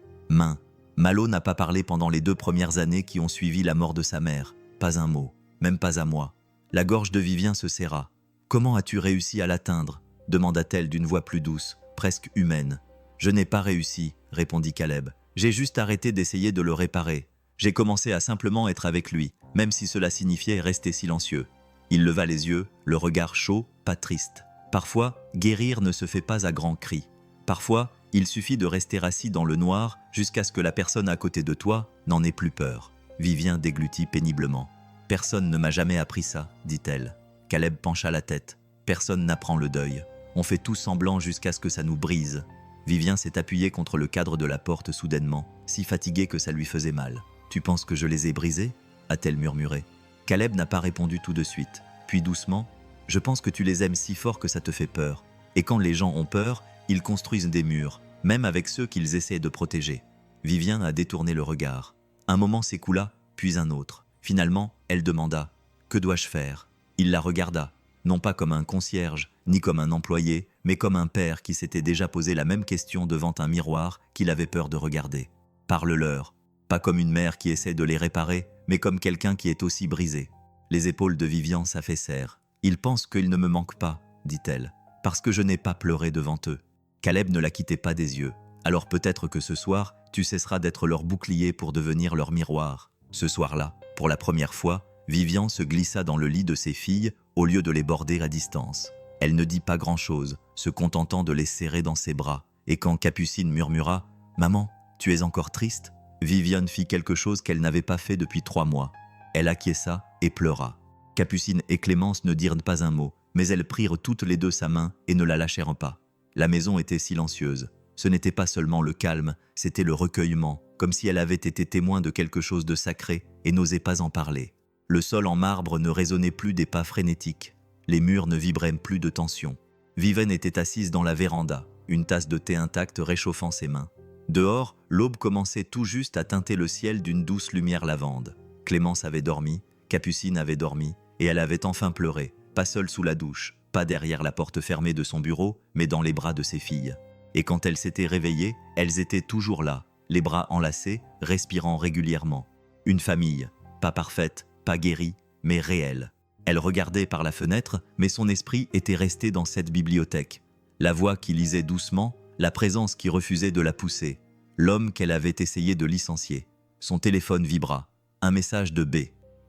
Malo n'a pas parlé pendant les 2 premières années qui ont suivi la mort de sa mère. Pas un mot, même pas à moi. La gorge de Vivien se serra. « Comment as-tu réussi à l'atteindre » demanda-t-elle d'une voix plus douce, presque humaine. « Je n'ai pas réussi, » répondit Caleb. « J'ai juste arrêté d'essayer de le réparer. J'ai commencé à simplement être avec lui, même si cela signifiait rester silencieux. » Il leva les yeux, le regard chaud, pas triste. Parfois, guérir ne se fait pas à grands cris. Parfois, il suffit de rester assis dans le noir jusqu'à ce que la personne à côté de toi n'en ait plus peur. Vivien déglutit péniblement. « Personne ne m'a jamais appris ça, dit-elle. » Caleb pencha la tête. « Personne n'apprend le deuil. On fait tout semblant jusqu'à ce que ça nous brise. » Vivien s'est appuyé contre le cadre de la porte soudainement, si fatigué que ça lui faisait mal. « Tu penses que je les ai brisés ?» a-t-elle murmuré. Caleb n'a pas répondu tout de suite. Puis doucement, « Je pense que tu les aimes si fort que ça te fait peur. Et quand les gens ont peur, ils construisent des murs, même avec ceux qu'ils essaient de protéger. » Vivien a détourné le regard. Un moment s'écoula, puis un autre. Finalement, elle demanda « Que dois-je faire ?» Il la regarda, non pas comme un concierge, ni comme un employé, mais comme un père qui s'était déjà posé la même question devant un miroir qu'il avait peur de regarder. « Parle-leur. Pas comme une mère qui essaie de les réparer, mais comme quelqu'un qui est aussi brisé. » Les épaules de Vivien s'affaissèrent. « Ils pensent qu'il ne me manque pas, dit-elle, parce que je n'ai pas pleuré devant eux. » Caleb ne la quittait pas des yeux. « Alors peut-être que ce soir, tu cesseras d'être leur bouclier pour devenir leur miroir. » Ce soir-là, pour la première fois, Vivien se glissa dans le lit de ses filles au lieu de les border à distance. Elle ne dit pas grand-chose, se contentant de les serrer dans ses bras. Et quand Capucine murmura « Maman, tu es encore triste ?» Viviane fit quelque chose qu'elle n'avait pas fait depuis 3 mois. Elle acquiesça et pleura. Capucine et Clémence ne dirent pas un mot, mais elles prirent toutes les deux sa main et ne la lâchèrent pas. La maison était silencieuse. Ce n'était pas seulement le calme, c'était le recueillement, comme si elle avait été témoin de quelque chose de sacré et n'osait pas en parler. Le sol en marbre ne résonnait plus des pas frénétiques. Les murs ne vibraient plus de tension. Viviane était assise dans la véranda, une tasse de thé intacte réchauffant ses mains. Dehors, l'aube commençait tout juste à teinter le ciel d'une douce lumière lavande. Clémence avait dormi, Capucine avait dormi, et elle avait enfin pleuré, pas seule sous la douche, pas derrière la porte fermée de son bureau, mais dans les bras de ses filles. Et quand elle s'était réveillée, elles étaient toujours là, les bras enlacés, respirant régulièrement. Une famille, pas parfaite, pas guérie, mais réelle. Elle regardait par la fenêtre, mais son esprit était resté dans cette bibliothèque. La voix qui lisait doucement, la présence qui refusait de la pousser, l'homme qu'elle avait essayé de licencier. Son téléphone vibra. Un message de B.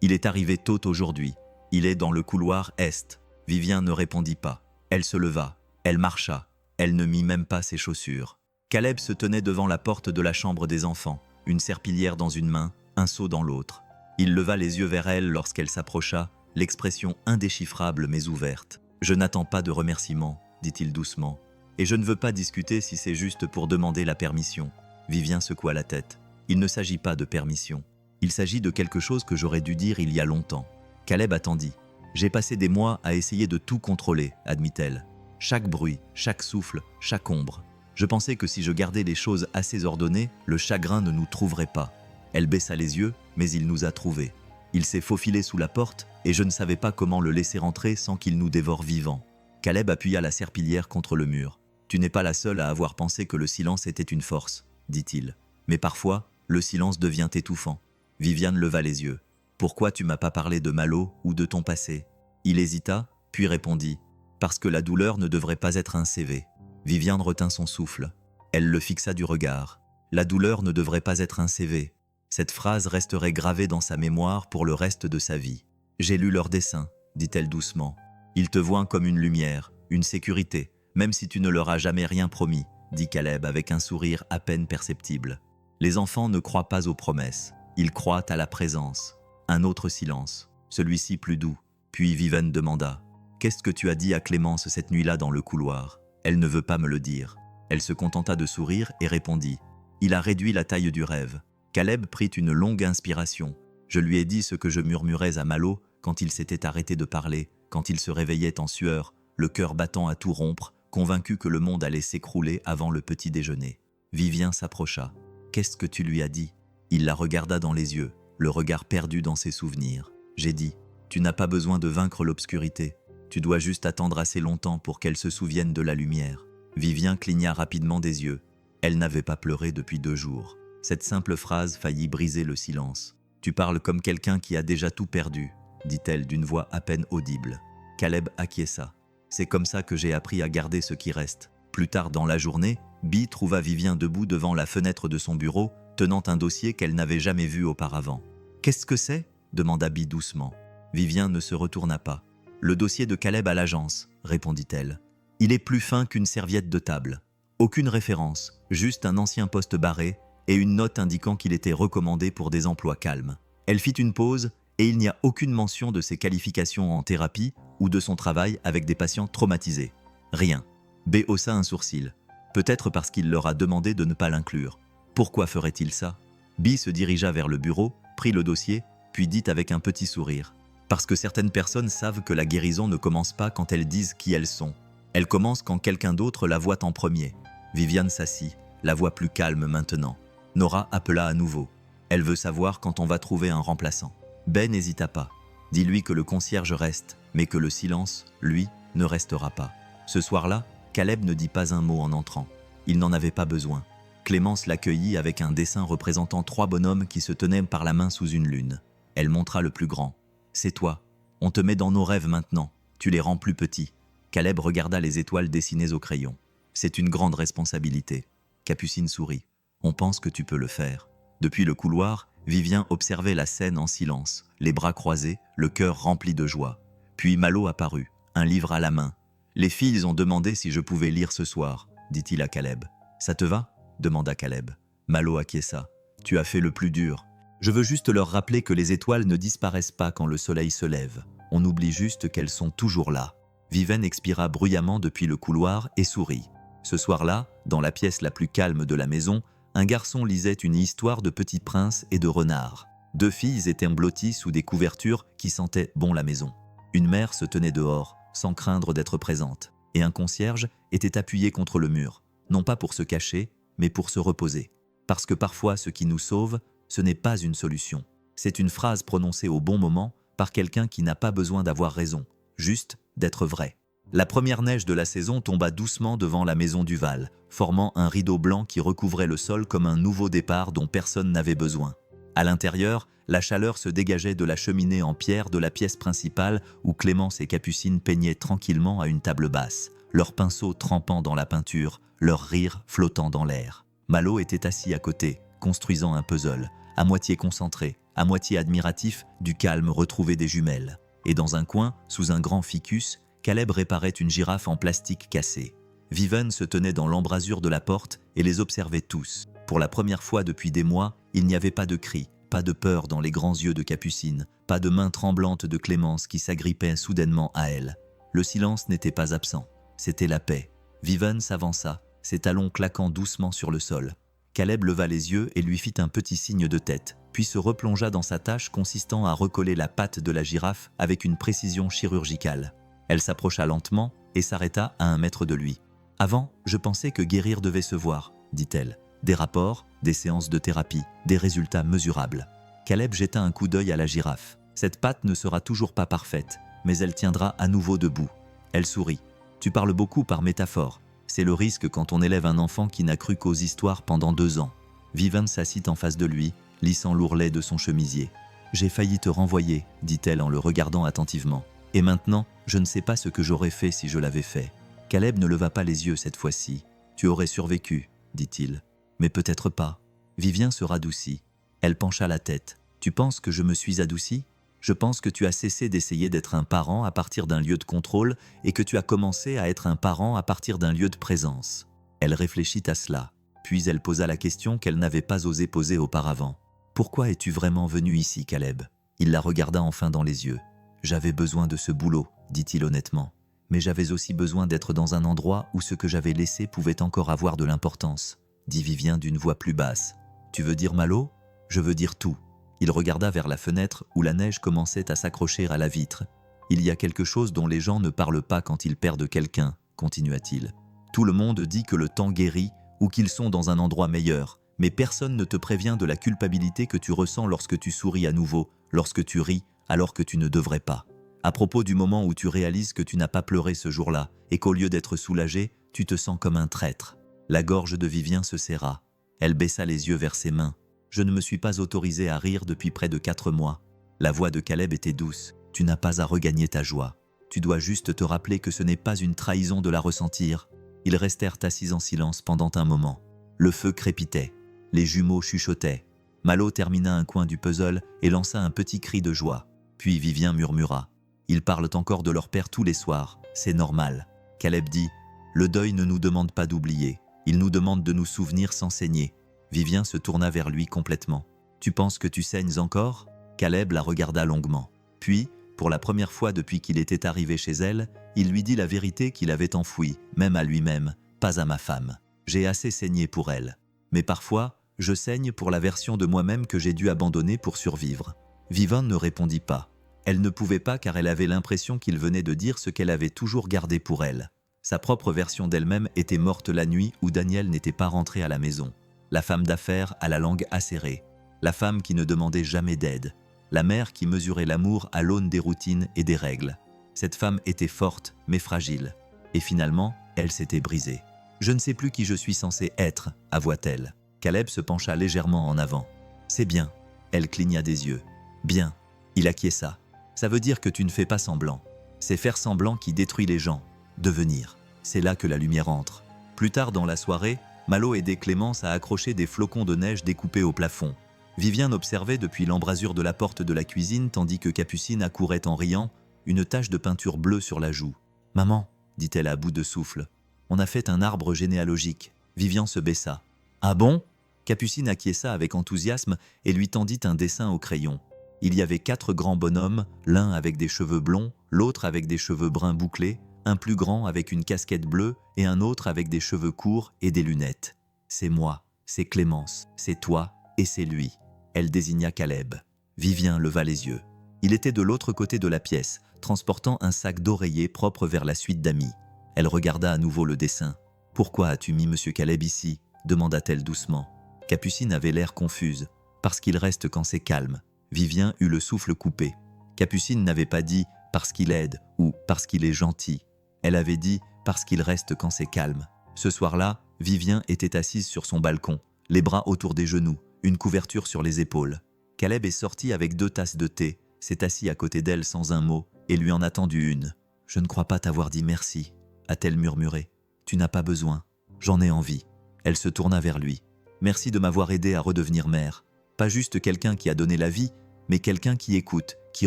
Il est arrivé tôt aujourd'hui. Il est dans le couloir est. Vivien ne répondit pas. Elle se leva. Elle marcha. Elle ne mit même pas ses chaussures. Caleb se tenait devant la porte de la chambre des enfants, une serpillière dans une main, un seau dans l'autre. Il leva les yeux vers elle lorsqu'elle s'approcha, l'expression indéchiffrable mais ouverte. « Je n'attends pas de remerciements, dit-il doucement. Et je ne veux pas discuter si c'est juste pour demander la permission. » Vivien secoua la tête. « Il ne s'agit pas de permission. Il s'agit de quelque chose que j'aurais dû dire il y a longtemps. » Caleb attendit. « J'ai passé des mois à essayer de tout contrôler, admit-elle. Chaque bruit, chaque souffle, chaque ombre. Je pensais que si je gardais les choses assez ordonnées, le chagrin ne nous trouverait pas. » Elle baissa les yeux, mais il nous a trouvés. Il s'est faufilé sous la porte et je ne savais pas comment le laisser entrer sans qu'il nous dévore vivants. Caleb appuya la serpillière contre le mur. « Tu n'es pas la seule à avoir pensé que le silence était une force, dit-il. Mais parfois, le silence devient étouffant. » Viviane leva les yeux. « Pourquoi tu m'as pas parlé de Malo ou de ton passé ?» Il hésita, puis répondit. « Parce que la douleur ne devrait pas être un CV. » Viviane retint son souffle. Elle le fixa du regard. « La douleur ne devrait pas être un CV. » Cette phrase resterait gravée dans sa mémoire pour le reste de sa vie. « J'ai lu leurs dessins, » dit-elle doucement. « Ils te voient comme une lumière, une sécurité, même si tu ne leur as jamais rien promis, » dit Caleb avec un sourire à peine perceptible. Les enfants ne croient pas aux promesses, ils croient à la présence. Un autre silence, celui-ci plus doux. Puis Viviane demanda « Qu'est-ce que tu as dit à Clémence cette nuit-là dans le couloir ?» Elle ne veut pas me le dire. Elle se contenta de sourire et répondit « Il a réduit la taille du rêve. » Caleb prit une longue inspiration. Je lui ai dit ce que je murmurais à Malo quand il s'était arrêté de parler, quand il se réveillait en sueur, le cœur battant à tout rompre, convaincu que le monde allait s'écrouler avant le petit déjeuner. Vivien s'approcha. « Qu'est-ce que tu lui as dit ?» Il la regarda dans les yeux, le regard perdu dans ses souvenirs. « J'ai dit, tu n'as pas besoin de vaincre l'obscurité. Tu dois juste attendre assez longtemps pour qu'elle se souvienne de la lumière. » Vivien cligna rapidement des yeux. Elle n'avait pas pleuré depuis 2 jours. Cette simple phrase faillit briser le silence. « Tu parles comme quelqu'un qui a déjà tout perdu, » dit-elle d'une voix à peine audible. Caleb acquiesça. « C'est comme ça que j'ai appris à garder ce qui reste. » Plus tard dans la journée, Bee trouva Vivien debout devant la fenêtre de son bureau, tenant un dossier qu'elle n'avait jamais vu auparavant. « Qu'est-ce que c'est ?» demanda Bee doucement. Vivien ne se retourna pas. « Le dossier de Caleb à l'agence, » répondit-elle. « Il est plus fin qu'une serviette de table. Aucune référence, juste un ancien poste barré et une note indiquant qu'il était recommandé pour des emplois calmes. » Elle fit une pause et il n'y a aucune mention de ses qualifications en thérapie ou de son travail avec des patients traumatisés. Rien. B haussa un sourcil. Peut-être parce qu'il leur a demandé de ne pas l'inclure. Pourquoi ferait-il ça? B se dirigea vers le bureau, prit le dossier, puis dit avec un petit sourire. Parce que certaines personnes savent que la guérison ne commence pas quand elles disent qui elles sont. Elle commence quand quelqu'un d'autre la voit en premier. Viviane s'assit, la voix plus calme maintenant. Nora appela à nouveau. Elle veut savoir quand on va trouver un remplaçant. Ben n'hésita pas. Dis-lui que le concierge reste, mais que le silence, lui, ne restera pas. Ce soir-là, Caleb ne dit pas un mot en entrant. Il n'en avait pas besoin. Clémence l'accueillit avec un dessin représentant 3 bonhommes qui se tenaient par la main sous une lune. Elle montra le plus grand. « C'est toi. On te met dans nos rêves maintenant. Tu les rends plus petits. » Caleb regarda les étoiles dessinées au crayon. « C'est une grande responsabilité. » Capucine sourit. « On pense que tu peux le faire. » Depuis le couloir, Vivien observait la scène en silence, les bras croisés, le cœur rempli de joie. Puis Malo apparut, un livre à la main. « Les filles ont demandé si je pouvais lire ce soir, » dit-il à Caleb. « Ça te va ?» demanda Caleb. Malo acquiesça. « Tu as fait le plus dur. Je veux juste leur rappeler que les étoiles ne disparaissent pas quand le soleil se lève. On oublie juste qu'elles sont toujours là. » Viven expira bruyamment depuis le couloir et sourit. Ce soir-là, dans la pièce la plus calme de la maison, un garçon lisait une histoire de petit prince et de renard. 2 filles étaient blotties sous des couvertures qui sentaient bon la maison. Une mère se tenait dehors, sans craindre d'être présente, et un concierge était appuyé contre le mur, non pas pour se cacher, mais pour se reposer. Parce que parfois ce qui nous sauve, ce n'est pas une solution. C'est une phrase prononcée au bon moment par quelqu'un qui n'a pas besoin d'avoir raison, juste d'être vrai. La première neige de la saison tomba doucement devant la maison Duval, formant un rideau blanc qui recouvrait le sol comme un nouveau départ dont personne n'avait besoin. À l'intérieur, la chaleur se dégageait de la cheminée en pierre de la pièce principale où Clémence et Capucine peignaient tranquillement à une table basse, leurs pinceaux trempant dans la peinture, leur rire flottant dans l'air. Malo était assis à côté, construisant un puzzle, à moitié concentré, à moitié admiratif du calme retrouvé des jumelles. Et dans un coin, sous un grand ficus, Caleb réparait une girafe en plastique cassé. Viven se tenait dans l'embrasure de la porte et les observait tous. Pour la première fois depuis des mois, il n'y avait pas de cris, pas de peur dans les grands yeux de Capucine, pas de main tremblante de Clémence qui s'agrippait soudainement à elle. Le silence n'était pas absent, c'était la paix. Viven s'avança, ses talons claquant doucement sur le sol. Caleb leva les yeux et lui fit un petit signe de tête, puis se replongea dans sa tâche consistant à recoller la patte de la girafe avec une précision chirurgicale. Elle s'approcha lentement et s'arrêta à 1 mètre de lui. « Avant, je pensais que guérir devait se voir, » dit-elle. Des rapports, des séances de thérapie, des résultats mesurables. Caleb jeta un coup d'œil à la girafe. Cette patte ne sera toujours pas parfaite, mais elle tiendra à nouveau debout. Elle sourit. « Tu parles beaucoup par métaphore. C'est le risque quand on élève un enfant qui n'a cru qu'aux histoires pendant 2 ans. » Viven s'assit en face de lui, lissant l'ourlet de son chemisier. « J'ai failli te renvoyer, » dit-elle en le regardant attentivement. « Et maintenant, je ne sais pas ce que j'aurais fait si je l'avais fait. » Caleb ne leva pas les yeux cette fois-ci. « Tu aurais survécu, » dit-il. « Mais peut-être pas. » Vivien se radoucit. Elle pencha la tête. « Tu penses que je me suis adoucie ? Je pense que tu as cessé d'essayer d'être un parent à partir d'un lieu de contrôle et que tu as commencé à être un parent à partir d'un lieu de présence. » Elle réfléchit à cela, puis elle posa la question qu'elle n'avait pas osé poser auparavant. « Pourquoi es-tu vraiment venu ici, Caleb ?» Il la regarda enfin dans les yeux. « J'avais besoin de ce boulot, » dit-il honnêtement. « Mais j'avais aussi besoin d'être dans un endroit où ce que j'avais laissé pouvait encore avoir de l'importance. » dit Vivien d'une voix plus basse. « Tu veux dire Malo ? Je veux dire tout. » Il regarda vers la fenêtre où la neige commençait à s'accrocher à la vitre. « Il y a quelque chose dont les gens ne parlent pas quand ils perdent quelqu'un, » continua-t-il. Tout le monde dit que le temps guérit ou qu'ils sont dans un endroit meilleur, mais personne ne te prévient de la culpabilité que tu ressens lorsque tu souris à nouveau, lorsque tu ris alors que tu ne devrais pas. À propos du moment où tu réalises que tu n'as pas pleuré ce jour-là et qu'au lieu d'être soulagé, tu te sens comme un traître. La gorge de Vivien se serra. Elle baissa les yeux vers ses mains. « Je ne me suis pas autorisé à rire depuis près de 4 mois. » La voix de Caleb était douce. « Tu n'as pas à regagner ta joie. Tu dois juste te rappeler que ce n'est pas une trahison de la ressentir. » Ils restèrent assis en silence pendant un moment. Le feu crépitait. Les jumeaux chuchotaient. Malo termina un coin du puzzle et lança un petit cri de joie. Puis Vivien murmura. « Ils parlent encore de leur père tous les soirs. C'est normal. » Caleb dit. « Le deuil ne nous demande pas d'oublier. Il nous demande de nous souvenir sans saigner. » Vivien se tourna vers lui complètement. « Tu penses que tu saignes encore ?» Caleb la regarda longuement. Puis, pour la première fois depuis qu'il était arrivé chez elle, il lui dit la vérité qu'il avait enfouie, même à lui-même, pas à ma femme. J'ai assez saigné pour elle. Mais parfois, je saigne pour la version de moi-même que j'ai dû abandonner pour survivre. Vivien ne répondit pas. Elle ne pouvait pas car elle avait l'impression qu'il venait de dire ce qu'elle avait toujours gardé pour elle. Sa propre version d'elle-même était morte la nuit où Daniel n'était pas rentré à la maison. La femme d'affaires à la langue acérée. La femme qui ne demandait jamais d'aide. La mère qui mesurait l'amour à l'aune des routines et des règles. Cette femme était forte, mais fragile. Et finalement, elle s'était brisée. « Je ne sais plus qui je suis censé être », avoua-t-elle. Caleb se pencha légèrement en avant. « C'est bien. » Elle cligna des yeux. « Bien. » Il acquiesça. « Ça veut dire que tu ne fais pas semblant. C'est faire semblant qui détruit les gens. Devenir. C'est là que la lumière entre. » Plus tard dans la soirée, Malo aidait Clémence à accrocher des flocons de neige découpés au plafond. Vivien observait depuis l'embrasure de la porte de la cuisine tandis que Capucine accourait en riant, une tache de peinture bleue sur la joue. « Maman, » dit-elle à bout de souffle, « on a fait un arbre généalogique. » Vivien se baissa. « Ah bon ?» Capucine acquiesça avec enthousiasme et lui tendit un dessin au crayon. Il y avait 4 grands bonhommes, l'un avec des cheveux blonds, l'autre avec des cheveux bruns bouclés, un plus grand avec une casquette bleue et un autre avec des cheveux courts et des lunettes. « C'est moi, c'est Clémence, c'est toi et c'est lui. » Elle désigna Caleb. Vivien leva les yeux. Il était de l'autre côté de la pièce, transportant un sac d'oreiller propre vers la suite d'amis. Elle regarda à nouveau le dessin. « Pourquoi as-tu mis Monsieur Caleb ici ?» demanda-t-elle doucement. Capucine avait l'air confuse. « Parce qu'il reste quand c'est calme. » Vivien eut le souffle coupé. Capucine n'avait pas dit « parce qu'il aide » ou « parce qu'il est gentil ». Elle avait dit « parce qu'il reste quand c'est calme ». Ce soir-là, Vivien était assise sur son balcon, les bras autour des genoux, une couverture sur les épaules. Caleb est sorti avec 2 tasses de thé, s'est assis à côté d'elle sans un mot et lui en a tendu une. « Je ne crois pas t'avoir dit merci », a-t-elle murmuré. « Tu n'as pas besoin. J'en ai envie. » Elle se tourna vers lui. « Merci de m'avoir aidé à redevenir mère. Pas juste quelqu'un qui a donné la vie, mais quelqu'un qui écoute, qui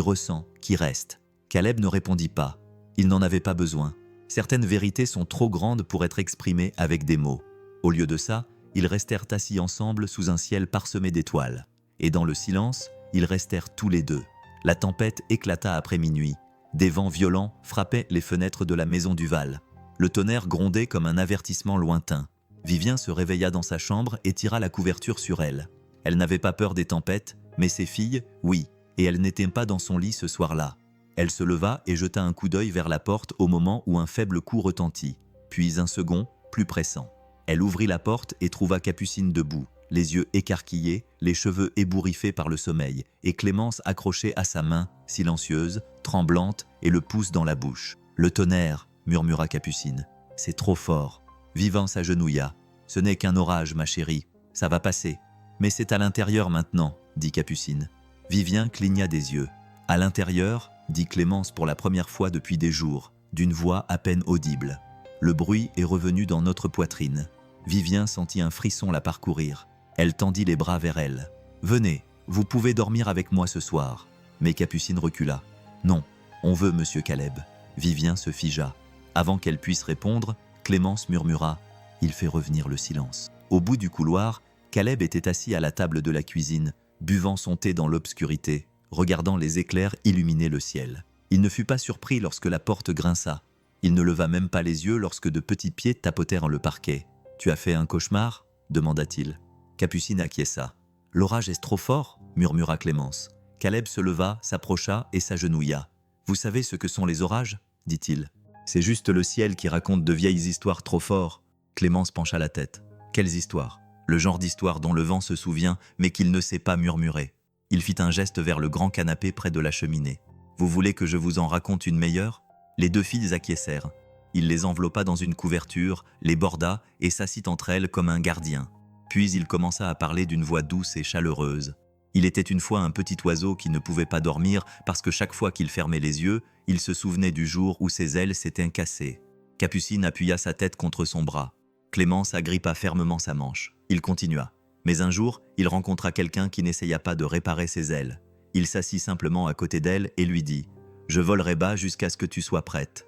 ressent, qui reste. » Caleb ne répondit pas. Il n'en avait pas besoin. Certaines vérités sont trop grandes pour être exprimées avec des mots. Au lieu de ça, ils restèrent assis ensemble sous un ciel parsemé d'étoiles. Et dans le silence, ils restèrent tous les deux. La tempête éclata après minuit. Des vents violents frappaient les fenêtres de la maison du Val. Le tonnerre grondait comme un avertissement lointain. Vivien se réveilla dans sa chambre et tira la couverture sur elle. Elle n'avait pas peur des tempêtes, mais ses filles, oui, et elle n'était pas dans son lit ce soir-là. Elle se leva et jeta un coup d'œil vers la porte au moment où un faible coup retentit, puis un second, plus pressant. Elle ouvrit la porte et trouva Capucine debout, les yeux écarquillés, les cheveux ébouriffés par le sommeil, et Clémence accrochée à sa main, silencieuse, tremblante et le pouce dans la bouche. « Le tonnerre !» murmura Capucine. « C'est trop fort. » Vivien s'agenouilla. « Ce n'est qu'un orage, ma chérie. Ça va passer. »« Mais c'est à l'intérieur maintenant, » dit Capucine. Vivien cligna des yeux. « À l'intérieur ?» dit Clémence pour la première fois depuis des jours, d'une voix à peine audible. Le bruit est revenu dans notre poitrine. Vivien sentit un frisson la parcourir. Elle tendit les bras vers elle. « Venez, vous pouvez dormir avec moi ce soir. » Mais Capucine recula. « Non, on veut Monsieur Caleb. » Vivien se figea. Avant qu'elle puisse répondre, Clémence murmura « Il fait revenir le silence. » Au bout du couloir, Caleb était assis à la table de la cuisine, buvant son thé dans l'obscurité, regardant les éclairs illuminer le ciel. Il ne fut pas surpris lorsque la porte grinça. Il ne leva même pas les yeux lorsque de petits pieds tapotèrent le parquet. « Tu as fait un cauchemar ?» demanda-t-il. Capucine acquiesça. « L'orage est trop fort ?» murmura Clémence. Caleb se leva, s'approcha et s'agenouilla. « Vous savez ce que sont les orages ?» dit-il. « C'est juste le ciel qui raconte de vieilles histoires trop fort. Clémence pencha la tête. Quelles histoires? Le genre d'histoire dont le vent se souvient, mais qu'il ne sait pas murmurer. Il fit un geste vers le grand canapé près de la cheminée. Vous voulez que je vous en raconte une meilleure? Les deux filles acquiescèrent. Il les enveloppa dans une couverture, les borda et s'assit entre elles comme un gardien. Puis il commença à parler d'une voix douce et chaleureuse. Il était une fois un petit oiseau qui ne pouvait pas dormir parce que chaque fois qu'il fermait les yeux, il se souvenait du jour où ses ailes s'étaient cassées. Capucine appuya sa tête contre son bras. Clémence agrippa fermement sa manche. Il continua. Mais un jour, il rencontra quelqu'un qui n'essaya pas de réparer ses ailes. Il s'assit simplement à côté d'elle et lui dit « Je volerai bas jusqu'à ce que tu sois prête. »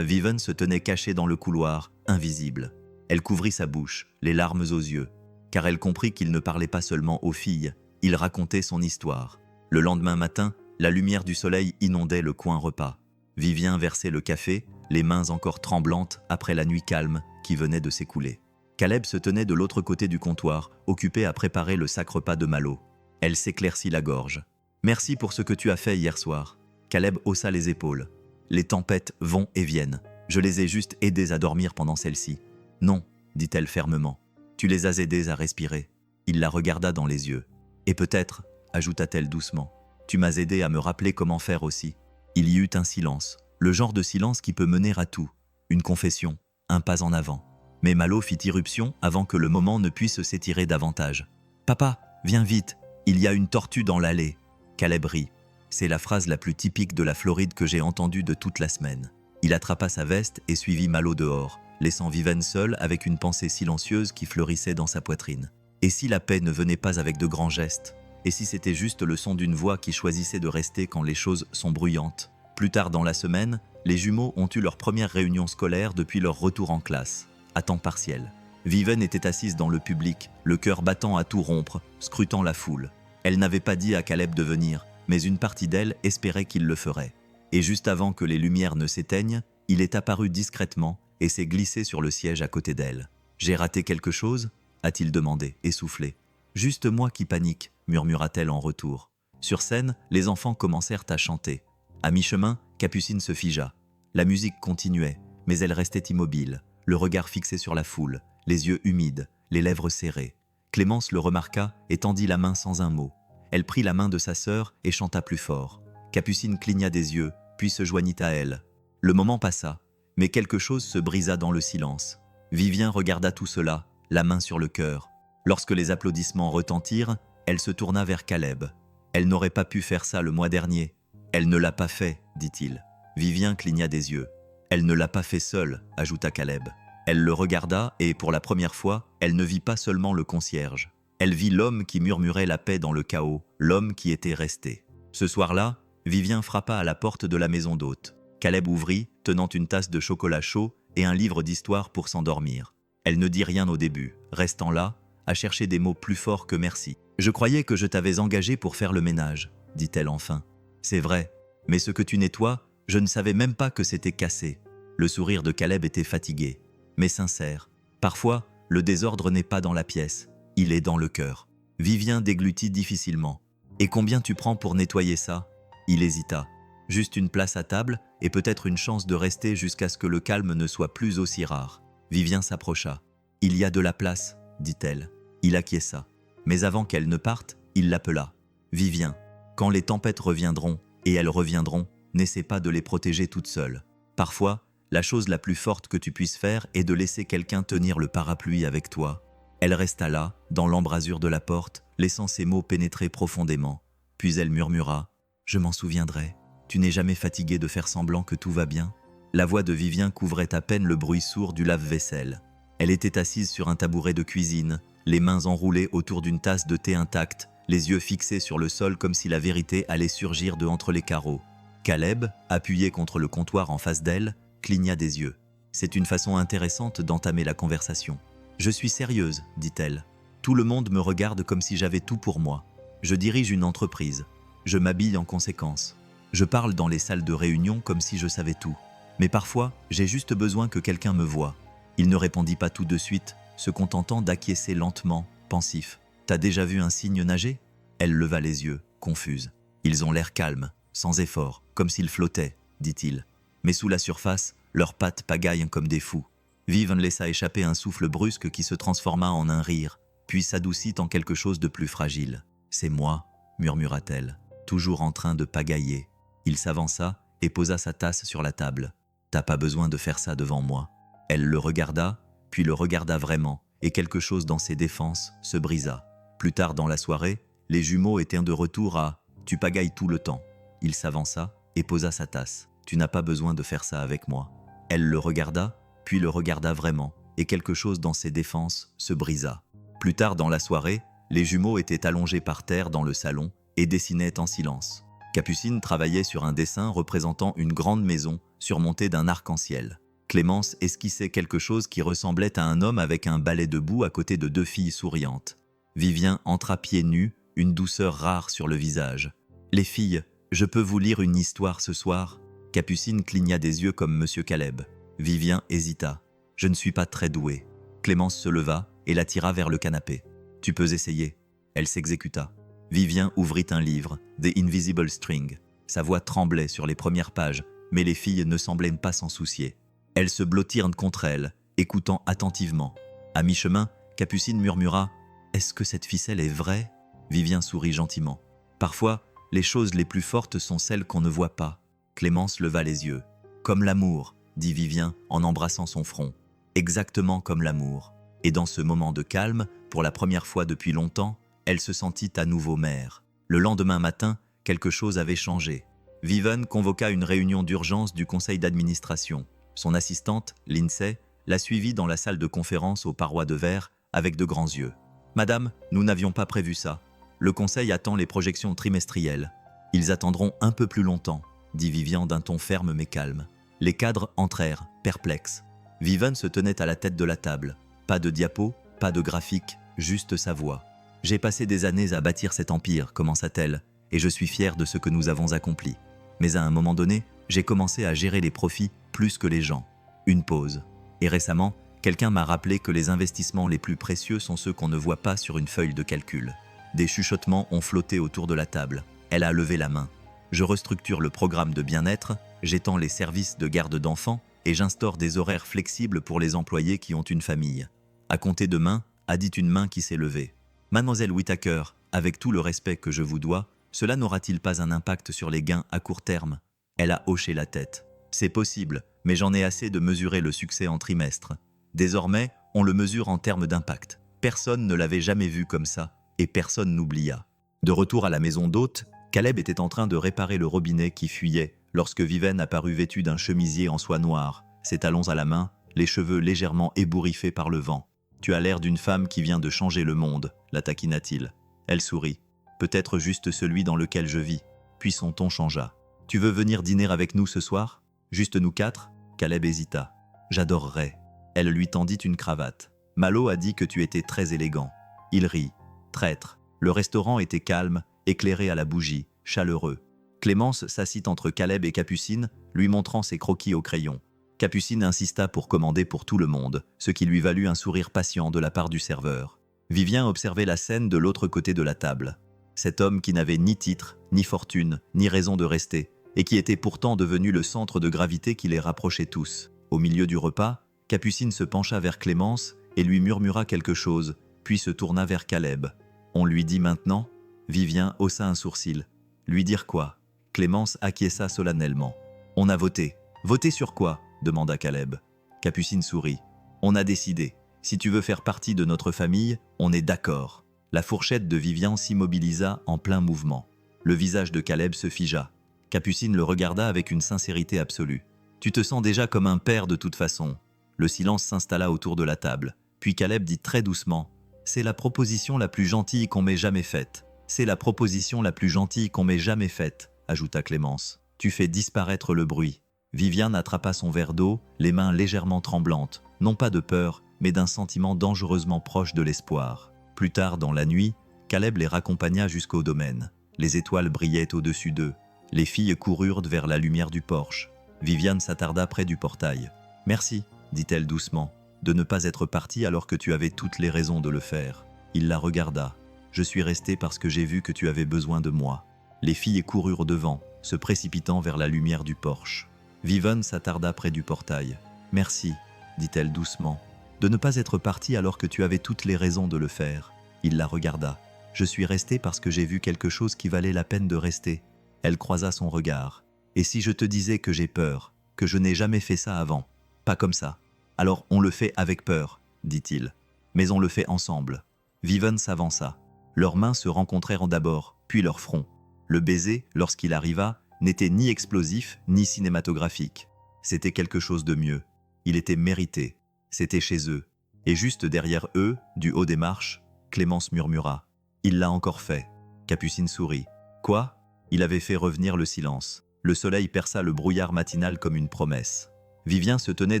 Vivian se tenait cachée dans le couloir, invisible. Elle couvrit sa bouche, les larmes aux yeux, car elle comprit qu'il ne parlait pas seulement aux filles, il racontait son histoire. Le lendemain matin, la lumière du soleil inondait le coin repas. Vivien versait le café, les mains encore tremblantes après la nuit calme qui venait de s'écouler. Caleb se tenait de l'autre côté du comptoir, occupé à préparer le sacre-repas de Malo. Elle s'éclaircit la gorge. « Merci pour ce que tu as fait hier soir. » Caleb haussa les épaules. « Les tempêtes vont et viennent. Je les ai juste aidés à dormir pendant celle-ci. »« Non, dit-elle fermement. Tu les as aidés à respirer. » Il la regarda dans les yeux. « Et peut-être, ajouta-t-elle doucement, tu m'as aidé à me rappeler comment faire aussi. » Il y eut un silence, le genre de silence qui peut mener à tout. Une confession, un pas en avant. Mais Malo fit irruption avant que le moment ne puisse s'étirer davantage. « Papa, viens vite, il y a une tortue dans l'allée. » Caleb rit. C'est la phrase la plus typique de la Floride que j'ai entendue de toute la semaine. Il attrapa sa veste et suivit Malo dehors, laissant Vivian seule avec une pensée silencieuse qui fleurissait dans sa poitrine. Et si la paix ne venait pas avec de grands gestes? Et si c'était juste le son d'une voix qui choisissait de rester quand les choses sont bruyantes? Plus tard dans la semaine, les jumeaux ont eu leur première réunion scolaire depuis leur retour en classe, à temps partiel. Vivian était assise dans le public, le cœur battant à tout rompre, scrutant la foule. Elle n'avait pas dit à Caleb de venir, mais une partie d'elle espérait qu'il le ferait. Et juste avant que les lumières ne s'éteignent, il est apparu discrètement et s'est glissé sur le siège à côté d'elle. « J'ai raté quelque chose ?» a-t-il demandé, essoufflé. « Juste moi qui panique », murmura-t-elle en retour. Sur scène, les enfants commencèrent à chanter. À mi-chemin, Capucine se figea. La musique continuait, mais elle restait immobile, le regard fixé sur la foule, les yeux humides, les lèvres serrées. Clémence le remarqua et tendit la main sans un mot. Elle prit la main de sa sœur et chanta plus fort. Capucine cligna des yeux, puis se joignit à elle. Le moment passa, mais quelque chose se brisa dans le silence. Vivien regarda tout cela, la main sur le cœur. Lorsque les applaudissements retentirent, elle se tourna vers Caleb. Elle n'aurait pas pu faire ça le mois dernier. Elle ne l'a pas fait, dit-il. Vivien cligna des yeux. Elle ne l'a pas fait seule, ajouta Caleb. Elle le regarda et, pour la première fois, elle ne vit pas seulement le concierge. Elle vit l'homme qui murmurait la paix dans le chaos, l'homme qui était resté. Ce soir-là, Vivien frappa à la porte de la maison d'hôte. Caleb ouvrit, tenant une tasse de chocolat chaud et un livre d'histoire pour s'endormir. Elle ne dit rien au début, restant là, à chercher des mots plus forts que merci. « Je croyais que je t'avais engagé pour faire le ménage, » dit-elle enfin. « C'est vrai, mais ce que tu nettoies, je ne savais même pas que c'était cassé. » Le sourire de Caleb était fatigué, mais sincère. Parfois, le désordre n'est pas dans la pièce, il est dans le cœur. Vivien déglutit difficilement. « Et combien tu prends pour nettoyer ça ?» Il hésita. Juste une place à table et peut-être une chance de rester jusqu'à ce que le calme ne soit plus aussi rare. Vivien s'approcha. « Il y a de la place, » dit-elle. Il acquiesça. Mais avant qu'elle ne parte, il l'appela. « Vivien, quand les tempêtes reviendront, et elles reviendront, n'essaie pas de les protéger toute seule. Parfois, la chose la plus forte que tu puisses faire est de laisser quelqu'un tenir le parapluie avec toi. » Elle resta là, dans l'embrasure de la porte, laissant ses mots pénétrer profondément. Puis elle murmura « Je m'en souviendrai. Tu n'es jamais fatigué de faire semblant que tout va bien ?» La voix de Vivien couvrait à peine le bruit sourd du lave-vaisselle. Elle était assise sur un tabouret de cuisine, les mains enroulées autour d'une tasse de thé intacte, les yeux fixés sur le sol comme si la vérité allait surgir de entre les carreaux. Caleb, appuyé contre le comptoir en face d'elle, cligna des yeux. C'est une façon intéressante d'entamer la conversation. « Je suis sérieuse, dit-elle. Tout le monde me regarde comme si j'avais tout pour moi. Je dirige une entreprise. Je m'habille en conséquence. Je parle dans les salles de réunion comme si je savais tout. Mais parfois, j'ai juste besoin que quelqu'un me voie. » Il ne répondit pas tout de suite, se contentant d'acquiescer lentement, pensif. « T'as déjà vu un cygne nager ?» Elle leva les yeux, confuse. « Ils ont l'air calmes, sans effort, comme s'ils flottaient, dit-il. Mais sous la surface, leurs pattes pagaillent comme des fous. Vivian laissa échapper un souffle brusque qui se transforma en un rire, puis s'adoucit en quelque chose de plus fragile. « C'est moi », murmura-t-elle, toujours en train de pagailler. Il s'avança et posa sa tasse sur la table. « T'as pas besoin de faire ça devant moi. » Elle le regarda, puis le regarda vraiment, et quelque chose dans ses défenses se brisa. Plus tard dans la soirée, les jumeaux étaient de retour à « Tu pagailles tout le temps ». Il s'avança et posa sa tasse. « Tu n'as pas besoin de faire ça avec moi. » Elle le regarda, puis le regarda vraiment, et quelque chose dans ses défenses se brisa. Plus tard dans la soirée, les jumeaux étaient allongés par terre dans le salon et dessinaient en silence. Capucine travaillait sur un dessin représentant une grande maison surmontée d'un arc-en-ciel. Clémence esquissait quelque chose qui ressemblait à un homme avec un balai debout à côté de deux filles souriantes. Vivien entra pieds nus, une douceur rare sur le visage. « Les filles, je peux vous lire une histoire ce soir ?» Capucine cligna des yeux comme Monsieur Caleb. Vivien hésita. « Je ne suis pas très douée. » Clémence se leva et la tira vers le canapé. « Tu peux essayer. » Elle s'exécuta. Vivien ouvrit un livre, The Invisible String. Sa voix tremblait sur les premières pages, mais les filles ne semblaient pas s'en soucier. Elles se blottirent contre elle, écoutant attentivement. À mi-chemin, Capucine murmura « Est-ce que cette ficelle est vraie ?» Vivien sourit gentiment. « Parfois, les choses les plus fortes sont celles qu'on ne voit pas. » Clémence leva les yeux. « Comme l'amour, » dit Vivien en embrassant son front. « Exactement comme l'amour. » Et dans ce moment de calme, pour la première fois depuis longtemps, elle se sentit à nouveau mère. Le lendemain matin, quelque chose avait changé. Vivian convoqua une réunion d'urgence du conseil d'administration. Son assistante, Lindsay, la suivit dans la salle de conférence aux parois de verre avec de grands yeux. « Madame, nous n'avions pas prévu ça. Le conseil attend les projections trimestrielles. Ils attendront un peu plus longtemps, » dit Vivien d'un ton ferme mais calme. Les cadres entrèrent, perplexes. Vivian se tenait à la tête de la table. Pas de diapo, pas de graphique, juste sa voix. « J'ai passé des années à bâtir cet empire, commença-t-elle, et je suis fière de ce que nous avons accompli. Mais à un moment donné, j'ai commencé à gérer les profits plus que les gens. Une pause. Et récemment, quelqu'un m'a rappelé que les investissements les plus précieux sont ceux qu'on ne voit pas sur une feuille de calcul. » Des chuchotements ont flotté autour de la table. Elle a levé la main. « Je restructure le programme de bien-être, j'étends les services de garde d'enfants et j'instaure des horaires flexibles pour les employés qui ont une famille. » À compter demain, a dit une main qui s'est levée. « Mademoiselle Whittaker, avec tout le respect que je vous dois, cela n'aura-t-il pas un impact sur les gains à court terme ?» Elle a hoché la tête. « C'est possible, mais j'en ai assez de mesurer le succès en trimestre. Désormais, on le mesure en termes d'impact. Personne ne l'avait jamais vu comme ça, et personne n'oublia. » De retour à la maison d'hôte, Caleb était en train de réparer le robinet qui fuyait lorsque Vivian apparut vêtue d'un chemisier en soie noire, ses talons à la main, les cheveux légèrement ébouriffés par le vent. « Tu as l'air d'une femme qui vient de changer le monde, » la taquina-t-il. Elle sourit. « Peut-être juste celui dans lequel je vis. » Puis son ton changea. « Tu veux venir dîner avec nous ce soir ? Juste nous quatre ?» Caleb hésita. « J'adorerais. » Elle lui tendit une cravate. « Malo a dit que tu étais très élégant. » Il rit. « Traître. » Le restaurant était calme, éclairé à la bougie, chaleureux. Clémence s'assit entre Caleb et Capucine, lui montrant ses croquis au crayon. Capucine insista pour commander pour tout le monde, ce qui lui valut un sourire patient de la part du serveur. Vivien observait la scène de l'autre côté de la table. Cet homme qui n'avait ni titre, ni fortune, ni raison de rester, et qui était pourtant devenu le centre de gravité qui les rapprochait tous. Au milieu du repas, Capucine se pencha vers Clémence et lui murmura quelque chose, puis se tourna vers Caleb. « On lui dit maintenant ?» Vivien haussa un sourcil. « Lui dire quoi ?» Clémence acquiesça solennellement. « On a voté. »« Voté sur quoi ?» demanda Caleb. Capucine sourit. « On a décidé. Si tu veux faire partie de notre famille, on est d'accord. » La fourchette de Vivien s'immobilisa en plein mouvement. Le visage de Caleb se figea. Capucine le regarda avec une sincérité absolue. « Tu te sens déjà comme un père de toute façon. » Le silence s'installa autour de la table. Puis Caleb dit très doucement « C'est la proposition la plus gentille qu'on m'ait jamais faite. C'est la proposition la plus gentille qu'on m'ait jamais faite, » ajouta Clémence. « Tu fais disparaître le bruit. » Vivien attrapa son verre d'eau, les mains légèrement tremblantes, non pas de peur, mais d'un sentiment dangereusement proche de l'espoir. Plus tard dans la nuit, Caleb les raccompagna jusqu'au domaine. Les étoiles brillaient au-dessus d'eux. Les filles coururent vers la lumière du porche. Vivian s'attarda près du portail. « Merci, » dit-elle doucement, « de ne pas être partie alors que tu avais toutes les raisons de le faire. » Il la regarda. « Je suis restée parce que j'ai vu que tu avais besoin de moi. » Les filles coururent devant, se précipitant vers la lumière du porche. Vivian s'attarda près du portail. « Merci, dit-elle doucement, de ne pas être partie alors que tu avais toutes les raisons de le faire. » Il la regarda. « Je suis restée parce que j'ai vu quelque chose qui valait la peine de rester. » Elle croisa son regard. « Et si je te disais que j'ai peur, que je n'ai jamais fait ça avant? Pas comme ça. Alors on le fait avec peur, dit-il. Mais on le fait ensemble. » Vivian s'avança. Leurs mains se rencontrèrent d'abord, puis leurs fronts. Le baiser, lorsqu'il arriva, n'était ni explosif ni cinématographique. C'était quelque chose de mieux. Il était mérité. C'était chez eux. Et juste derrière eux, du haut des marches, Clémence murmura. « Il l'a encore fait. » Capucine sourit. « Quoi ?» Il avait fait revenir le silence. Le soleil perça le brouillard matinal comme une promesse. Vivien se tenait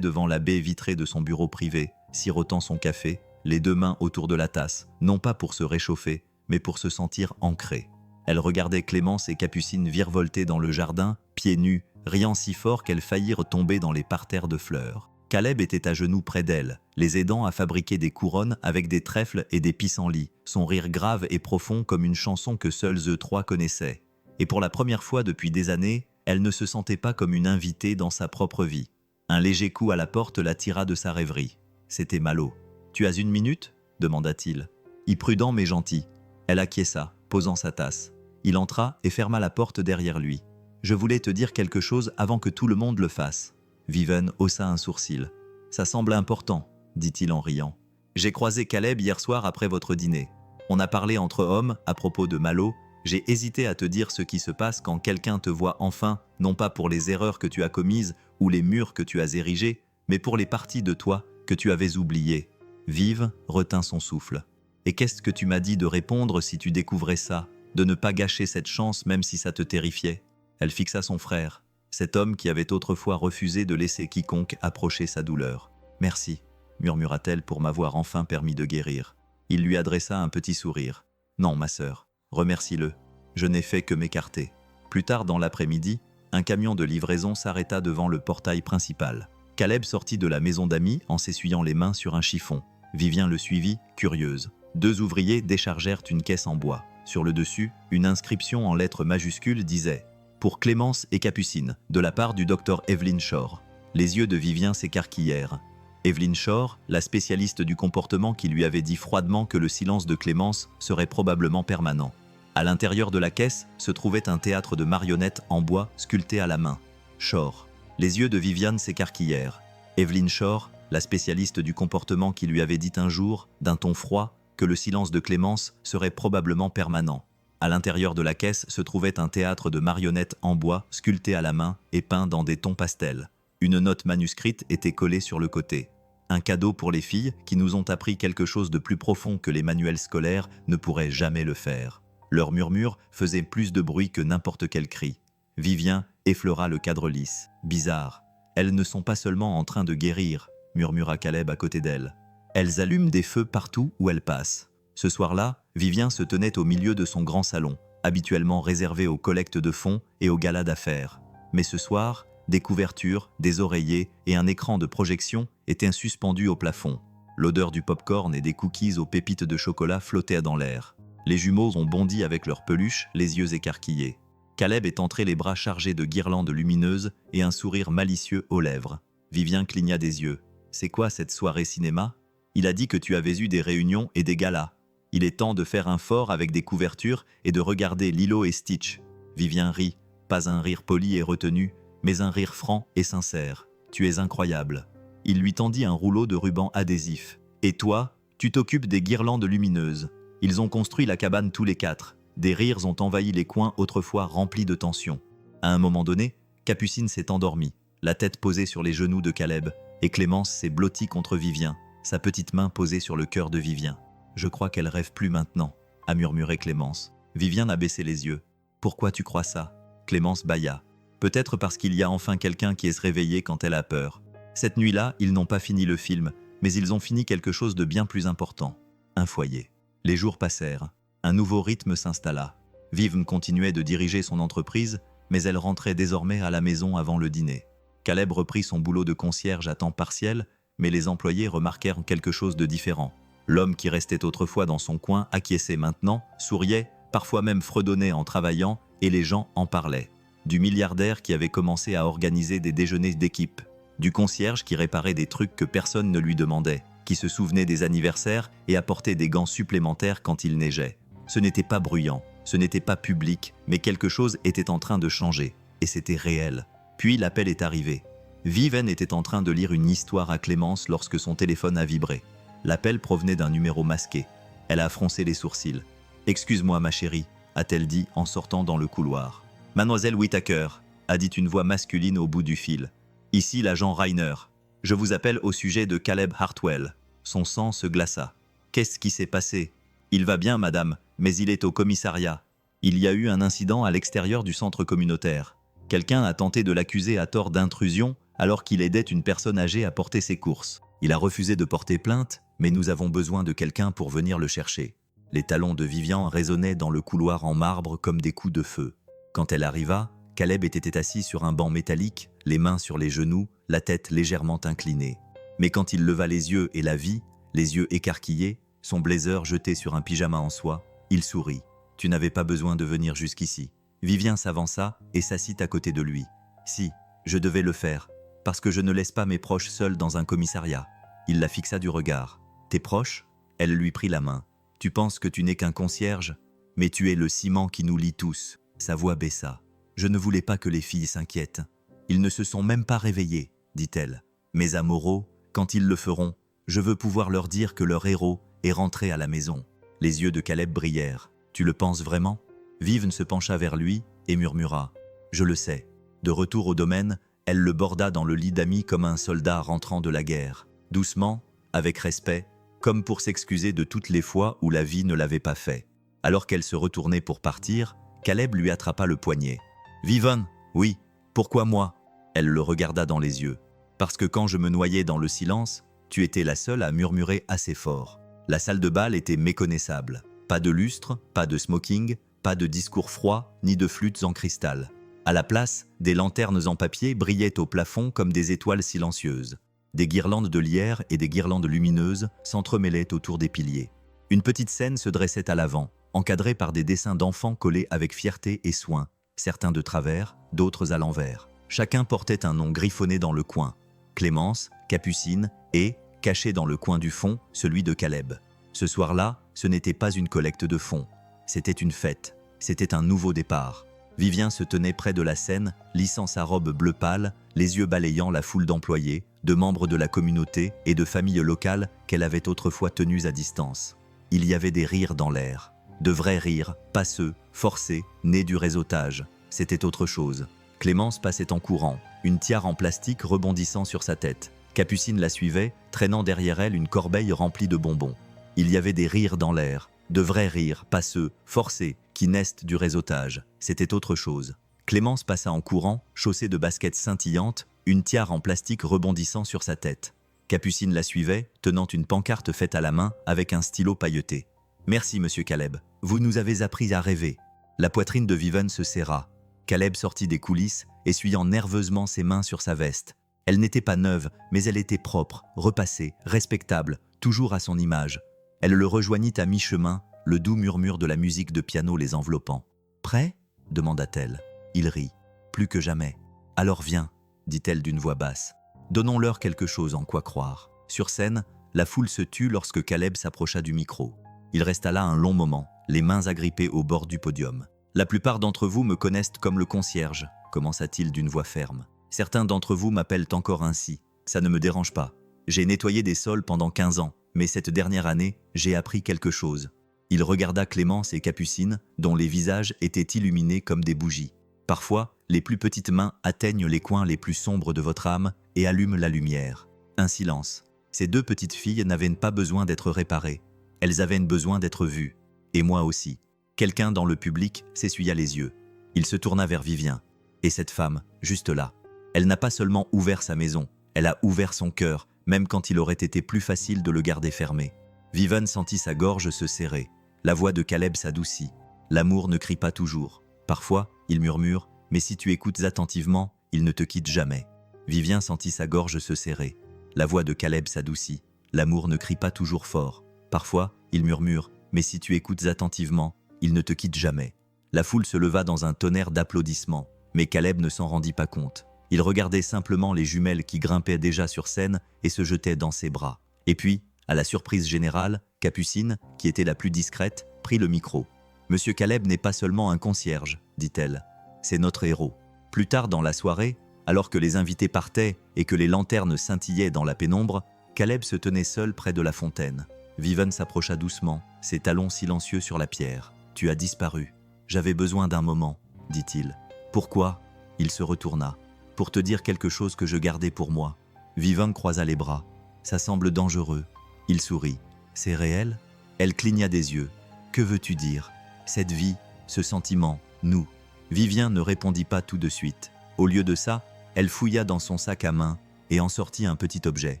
devant la baie vitrée de son bureau privé, sirotant son café, les deux mains autour de la tasse, non pas pour se réchauffer, mais pour se sentir ancrée. Elle regardait Clémence et Capucine virevolter dans le jardin, pieds nus, riant si fort qu'elles faillirent tomber dans les parterres de fleurs. Caleb était à genoux près d'elle, les aidant à fabriquer des couronnes avec des trèfles et des pissenlits, son rire grave et profond comme une chanson que seuls eux trois connaissaient. Et pour la première fois depuis des années, elle ne se sentait pas comme une invitée dans sa propre vie. Un léger coup à la porte la tira de sa rêverie. C'était Malo. « Tu as une minute ?» demanda-t-il. Imprudent mais gentil. Elle acquiesça, posant sa tasse. Il entra et ferma la porte derrière lui. « Je voulais te dire quelque chose avant que tout le monde le fasse. » Vivian haussa un sourcil. « Ça semble important, » dit-il en riant. « J'ai croisé Caleb hier soir après votre dîner. On a parlé entre hommes à propos de Malo. J'ai hésité à te dire ce qui se passe quand quelqu'un te voit enfin, non pas pour les erreurs que tu as commises ou les murs que tu as érigés, mais pour les parties de toi que tu avais oubliées. » Vive retint son souffle. « Et qu'est-ce que tu m'as dit de répondre si tu découvrais ça, de ne pas gâcher cette chance même si ça te terrifiait ?» Elle fixa son frère, cet homme qui avait autrefois refusé de laisser quiconque approcher sa douleur. « Merci, murmura-t-elle pour m'avoir enfin permis de guérir. » Il lui adressa un petit sourire. « Non, ma sœur, remercie-le. Je n'ai fait que m'écarter. » Plus tard dans l'après-midi, un camion de livraison s'arrêta devant le portail principal. Caleb sortit de la maison d'amis en s'essuyant les mains sur un chiffon. Vivien le suivit, curieuse. Deux ouvriers déchargèrent une caisse en bois. Sur le dessus, une inscription en lettres majuscules disait « Pour Clémence et Capucine, de la part du docteur Evelyn Shore ». Les yeux de Vivien s'écarquillèrent. Evelyn Shore, la spécialiste du comportement qui lui avait dit froidement que le silence de Clémence serait probablement permanent. À l'intérieur de la caisse se trouvait un théâtre de marionnettes en bois sculpté à la main. Shore. Les yeux de Vivian s'écarquillèrent. Evelyn Shore, la spécialiste du comportement qui lui avait dit un jour, d'un ton froid, que le silence de Clémence serait probablement permanent. À l'intérieur de la caisse se trouvait un théâtre de marionnettes en bois sculpté à la main et peint dans des tons pastels. Une note manuscrite était collée sur le côté. Un cadeau pour les filles qui nous ont appris quelque chose de plus profond que les manuels scolaires ne pourraient jamais le faire. Leur murmure faisait plus de bruit que n'importe quel cri. Vivien effleura le cadre lisse. « Bizarre. Elles ne sont pas seulement en train de guérir, » murmura Caleb à côté d'elle. « Elles allument des feux partout où elles passent. » Ce soir-là, Vivien se tenait au milieu de son grand salon, habituellement réservé aux collectes de fonds et aux galas d'affaires. Mais ce soir, des couvertures, des oreillers et un écran de projection étaient suspendus au plafond. L'odeur du pop-corn et des cookies aux pépites de chocolat flottait dans l'air. Les jumeaux ont bondi avec leurs peluches, les yeux écarquillés. Caleb est entré les bras chargés de guirlandes lumineuses et un sourire malicieux aux lèvres. Vivien cligna des yeux. « C'est quoi cette soirée cinéma ? Il a dit que tu avais eu des réunions et des galas. Il est temps de faire un fort avec des couvertures et de regarder Lilo et Stitch. » Vivien rit, pas un rire poli et retenu, mais un rire franc et sincère. « Tu es incroyable. » Il lui tendit un rouleau de ruban adhésif. « Et toi, tu t'occupes des guirlandes lumineuses. » Ils ont construit la cabane tous les quatre. Des rires ont envahi les coins autrefois remplis de tension. À un moment donné, Capucine s'est endormie, la tête posée sur les genoux de Caleb, et Clémence s'est blottie contre Vivien, sa petite main posée sur le cœur de Vivien. « Je crois qu'elle rêve plus maintenant », a murmuré Clémence. Vivien a baissé les yeux. « Pourquoi tu crois ça ?» Clémence bâilla. « Peut-être parce qu'il y a enfin quelqu'un qui est se réveillé quand elle a peur. Cette nuit-là, ils n'ont pas fini le film, mais ils ont fini quelque chose de bien plus important. Un foyer. » Les jours passèrent. Un nouveau rythme s'installa. Vive continuait de diriger son entreprise, mais elle rentrait désormais à la maison avant le dîner. Caleb reprit son boulot de concierge à temps partiel, mais les employés remarquèrent quelque chose de différent. L'homme qui restait autrefois dans son coin acquiesçait maintenant, souriait, parfois même fredonnait en travaillant, et les gens en parlaient. du milliardaire qui avait commencé à organiser des déjeuners d'équipe, du concierge qui réparait des trucs que personne ne lui demandait, qui se souvenait des anniversaires et apportait des gants supplémentaires quand il neigeait. Ce n'était pas bruyant, ce n'était pas public, mais quelque chose était en train de changer, et c'était réel. Puis l'appel est arrivé. Vivian était en train de lire une histoire à Clémence lorsque son téléphone a vibré. L'appel provenait d'un numéro masqué. Elle a froncé les sourcils. « Excuse-moi ma chérie », a-t-elle dit en sortant dans le couloir. « Mademoiselle Whittaker », a dit une voix masculine au bout du fil. « Ici l'agent Reiner. Je vous appelle au sujet de Caleb Hartwell. » Son sang se glaça. « Qu'est-ce qui s'est passé ?»« Il va bien, madame, mais il est au commissariat. Il y a eu un incident à l'extérieur du centre communautaire. Quelqu'un a tenté de l'accuser à tort d'intrusion alors qu'il aidait une personne âgée à porter ses courses. Il a refusé de porter plainte, mais nous avons besoin de quelqu'un pour venir le chercher. » Les talons de Vivian résonnaient dans le couloir en marbre comme des coups de feu. Quand elle arriva, Caleb était assis sur un banc métallique, les mains sur les genoux, la tête légèrement inclinée. Mais quand il leva les yeux et la vit, les yeux écarquillés, son blazer jeté sur un pyjama en soie, il sourit. « Tu n'avais pas besoin de venir jusqu'ici. » Vivian s'avança et s'assit à côté de lui. « Si, je devais le faire, parce que je ne laisse pas mes proches seuls dans un commissariat. » Il la fixa du regard. « Tes proches ?» Elle lui prit la main. « Tu penses que tu n'es qu'un concierge, mais tu es le ciment qui nous lie tous. » Sa voix baissa. « Je ne voulais pas que les filles s'inquiètent. Ils ne se sont même pas réveillés, dit-elle. Mes amoureux, quand ils le feront, je veux pouvoir leur dire que leur héros est rentré à la maison. » Les yeux de Caleb brillèrent. « Tu le penses vraiment ?» Vivian se pencha vers lui et murmura « Je le sais. » De retour au domaine, elle le borda dans le lit d'amis comme un soldat rentrant de la guerre. Doucement, avec respect, comme pour s'excuser de toutes les fois où la vie ne l'avait pas fait. Alors qu'elle se retournait pour partir, Caleb lui attrapa le poignet. « Vivian, oui, pourquoi moi ?» Elle le regarda dans les yeux. « Parce que quand je me noyais dans le silence, tu étais la seule à murmurer assez fort. La salle de bal était méconnaissable. Pas de lustre, pas de smoking, pas de discours froids, ni de flûtes en cristal. À la place, des lanternes en papier brillaient au plafond comme des étoiles silencieuses. Des guirlandes de lierre et des guirlandes lumineuses s'entremêlaient autour des piliers. Une petite scène se dressait à l'avant, encadrée par des dessins d'enfants collés avec fierté et soin, certains de travers, d'autres à l'envers. Chacun portait un nom griffonné dans le coin. Clémence, Capucine et, caché dans le coin du fond, celui de Caleb. Ce soir-là, ce n'était pas une collecte de fonds. C'était une fête. C'était un nouveau départ. Vivian se tenait près de la scène, lissant sa robe bleu pâle, les yeux balayant la foule d'employés, de membres de la communauté et de familles locales qu'elle avait autrefois tenues à distance. Il y avait des rires dans l'air. De vrais rires, pas ceux, forcés, nés du réseautage. C'était autre chose. Clémence passait en courant, une tiare en plastique rebondissant sur sa tête. Capucine la suivait, traînant derrière elle une corbeille remplie de bonbons. Il y avait des rires dans l'air, de vrais rires, pas ceux, forcés, qui naissent du réseautage. C'était autre chose. Clémence passa en courant, chaussée de baskets scintillantes, une tiare en plastique rebondissant sur sa tête. Capucine la suivait, tenant une pancarte faite à la main avec un stylo pailleté. « Merci, monsieur Caleb. Vous nous avez appris à rêver. » La poitrine de Vivian se serra. Caleb sortit des coulisses, essuyant nerveusement ses mains sur sa veste. Elle n'était pas neuve, mais elle était propre, repassée, respectable, toujours à son image. Elle le rejoignit à mi-chemin, le doux murmure de la musique de piano les enveloppant. « Prêt ?» demanda-t-elle. Il rit. « Plus que jamais. »« Alors viens », dit-elle d'une voix basse. « Donnons-leur quelque chose en quoi croire. » Sur scène, la foule se tut lorsque Caleb s'approcha du micro. Il resta là un long moment, les mains agrippées au bord du podium. « La plupart d'entre vous me connaissent comme le concierge », commença-t-il d'une voix ferme. « Certains d'entre vous m'appellent encore ainsi. Ça ne me dérange pas. J'ai nettoyé des sols pendant 15 ans, mais cette dernière année, j'ai appris quelque chose. » Il regarda Clémence et Capucine, dont les visages étaient illuminés comme des bougies. « Parfois, les plus petites mains atteignent les coins les plus sombres de votre âme et allument la lumière. » Un silence. Ces deux petites filles n'avaient pas besoin d'être réparées. Elles avaient besoin d'être vues. Et moi aussi. Quelqu'un dans le public s'essuya les yeux. Il se tourna vers Vivian. Et cette femme, juste là. Elle n'a pas seulement ouvert sa maison, elle a ouvert son cœur, même quand il aurait été plus facile de le garder fermé. Vivian sentit sa gorge se serrer. La voix de Caleb s'adoucit. L'amour ne crie pas toujours. Parfois, il murmure, mais si tu écoutes attentivement, il ne te quitte jamais. Vivian sentit sa gorge se serrer. La voix de Caleb s'adoucit. L'amour ne crie pas toujours fort. Parfois, il murmure, mais si tu écoutes attentivement, il ne te quitte jamais. La foule se leva dans un tonnerre d'applaudissements. Mais Caleb ne s'en rendit pas compte. Il regardait simplement les jumelles qui grimpaient déjà sur scène et se jetaient dans ses bras. Et puis, à la surprise générale, Capucine, qui était la plus discrète, prit le micro. « Monsieur Caleb n'est pas seulement un concierge, dit-elle. C'est notre héros. » Plus tard dans la soirée, alors que les invités partaient et que les lanternes scintillaient dans la pénombre, Caleb se tenait seul près de la fontaine. Vivian s'approcha doucement, ses talons silencieux sur la pierre. « Tu as disparu. J'avais besoin d'un moment, dit-il. « Pourquoi ?» Il se retourna. « Pour te dire quelque chose que je gardais pour moi. » Vivian croisa les bras. « Ça semble dangereux. » Il sourit. « C'est réel ?» Elle cligna des yeux. « Que veux-tu dire ? Cette vie, ce sentiment, nous ?» Vivien ne répondit pas tout de suite. Au lieu de ça, elle fouilla dans son sac à main et en sortit un petit objet.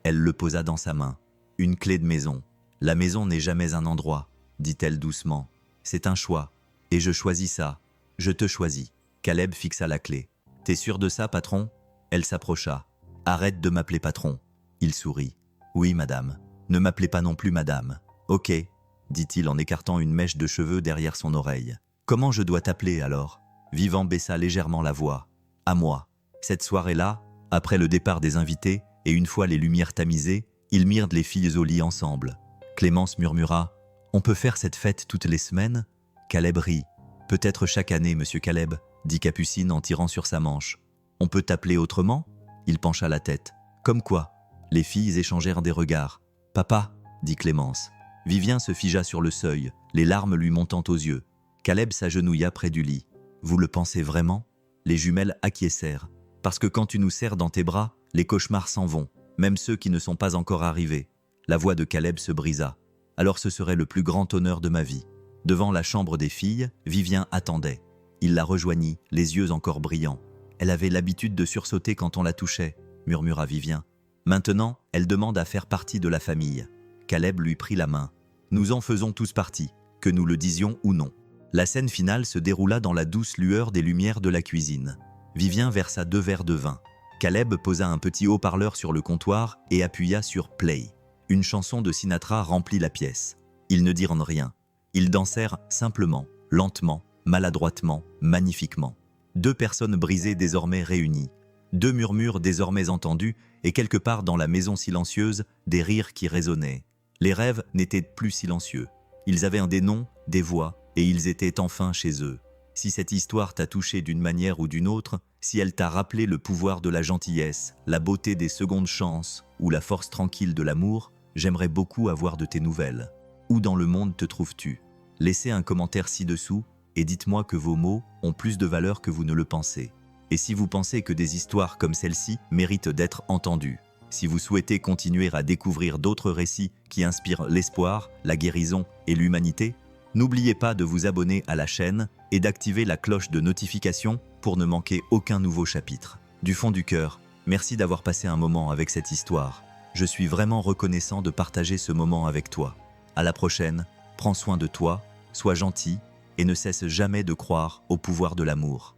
Elle le posa dans sa main. Une clé de maison. « La maison n'est jamais un endroit, dit-elle doucement. C'est un choix. Et je choisis ça. Je te choisis. » Caleb fixa la clé. « T'es sûr de ça, patron ?» Elle s'approcha. « Arrête de m'appeler patron. » Il sourit. « Oui, madame. Ne m'appelez pas non plus madame. »« Ok, » dit-il en écartant une mèche de cheveux derrière son oreille. « Comment je dois t'appeler alors ?» Vivant baissa légèrement la voix. « À moi. » Cette soirée-là, après le départ des invités et une fois les lumières tamisées, ils mirent les filles au lit ensemble. Clémence murmura « On peut faire cette fête toutes les semaines ?» Caleb rit. « Peut-être chaque année, monsieur Caleb, » dit Capucine en tirant sur sa manche. « On peut t'appeler autrement ?» Il pencha la tête. « Comme quoi ?» Les filles échangèrent des regards. « Papa » dit Clémence. Vivien se figea sur le seuil, les larmes lui montant aux yeux. Caleb s'agenouilla près du lit. « Vous le pensez vraiment ?» Les jumelles acquiescèrent. « Parce que quand tu nous serres dans tes bras, les cauchemars s'en vont, même ceux qui ne sont pas encore arrivés. » La voix de Caleb se brisa. « Alors ce serait le plus grand honneur de ma vie. » Devant la chambre des filles, Vivien attendait. Il la rejoignit, les yeux encore brillants. « Elle avait l'habitude de sursauter quand on la touchait, » murmura Vivien. « Maintenant, elle demande à faire partie de la famille. » Caleb lui prit la main. « Nous en faisons tous partie, que nous le disions ou non. » La scène finale se déroula dans la douce lueur des lumières de la cuisine. Vivien versa 2 verres de vin. Caleb posa un petit haut-parleur sur le comptoir et appuya sur « Play ». Une chanson de Sinatra remplit la pièce. Ils ne dirent rien. Ils dansèrent simplement, lentement, maladroitement, magnifiquement. 2 personnes brisées désormais réunies. 2 murmures désormais entendus et quelque part dans la maison silencieuse, des rires qui résonnaient. Les rêves n'étaient plus silencieux. Ils avaient des noms, des voix, et ils étaient enfin chez eux. Si cette histoire t'a touché d'une manière ou d'une autre, si elle t'a rappelé le pouvoir de la gentillesse, la beauté des secondes chances ou la force tranquille de l'amour, j'aimerais beaucoup avoir de tes nouvelles. Où dans le monde te trouves-tu ? Laissez un commentaire ci-dessous et dites-moi que vos mots ont plus de valeur que vous ne le pensez. Et si vous pensez que des histoires comme celle-ci méritent d'être entendues, si vous souhaitez continuer à découvrir d'autres récits qui inspirent l'espoir, la guérison et l'humanité, n'oubliez pas de vous abonner à la chaîne et d'activer la cloche de notification pour ne manquer aucun nouveau chapitre. Du fond du cœur, merci d'avoir passé un moment avec cette histoire. Je suis vraiment reconnaissant de partager ce moment avec toi. À la prochaine, prends soin de toi, sois gentil et ne cesse jamais de croire au pouvoir de l'amour.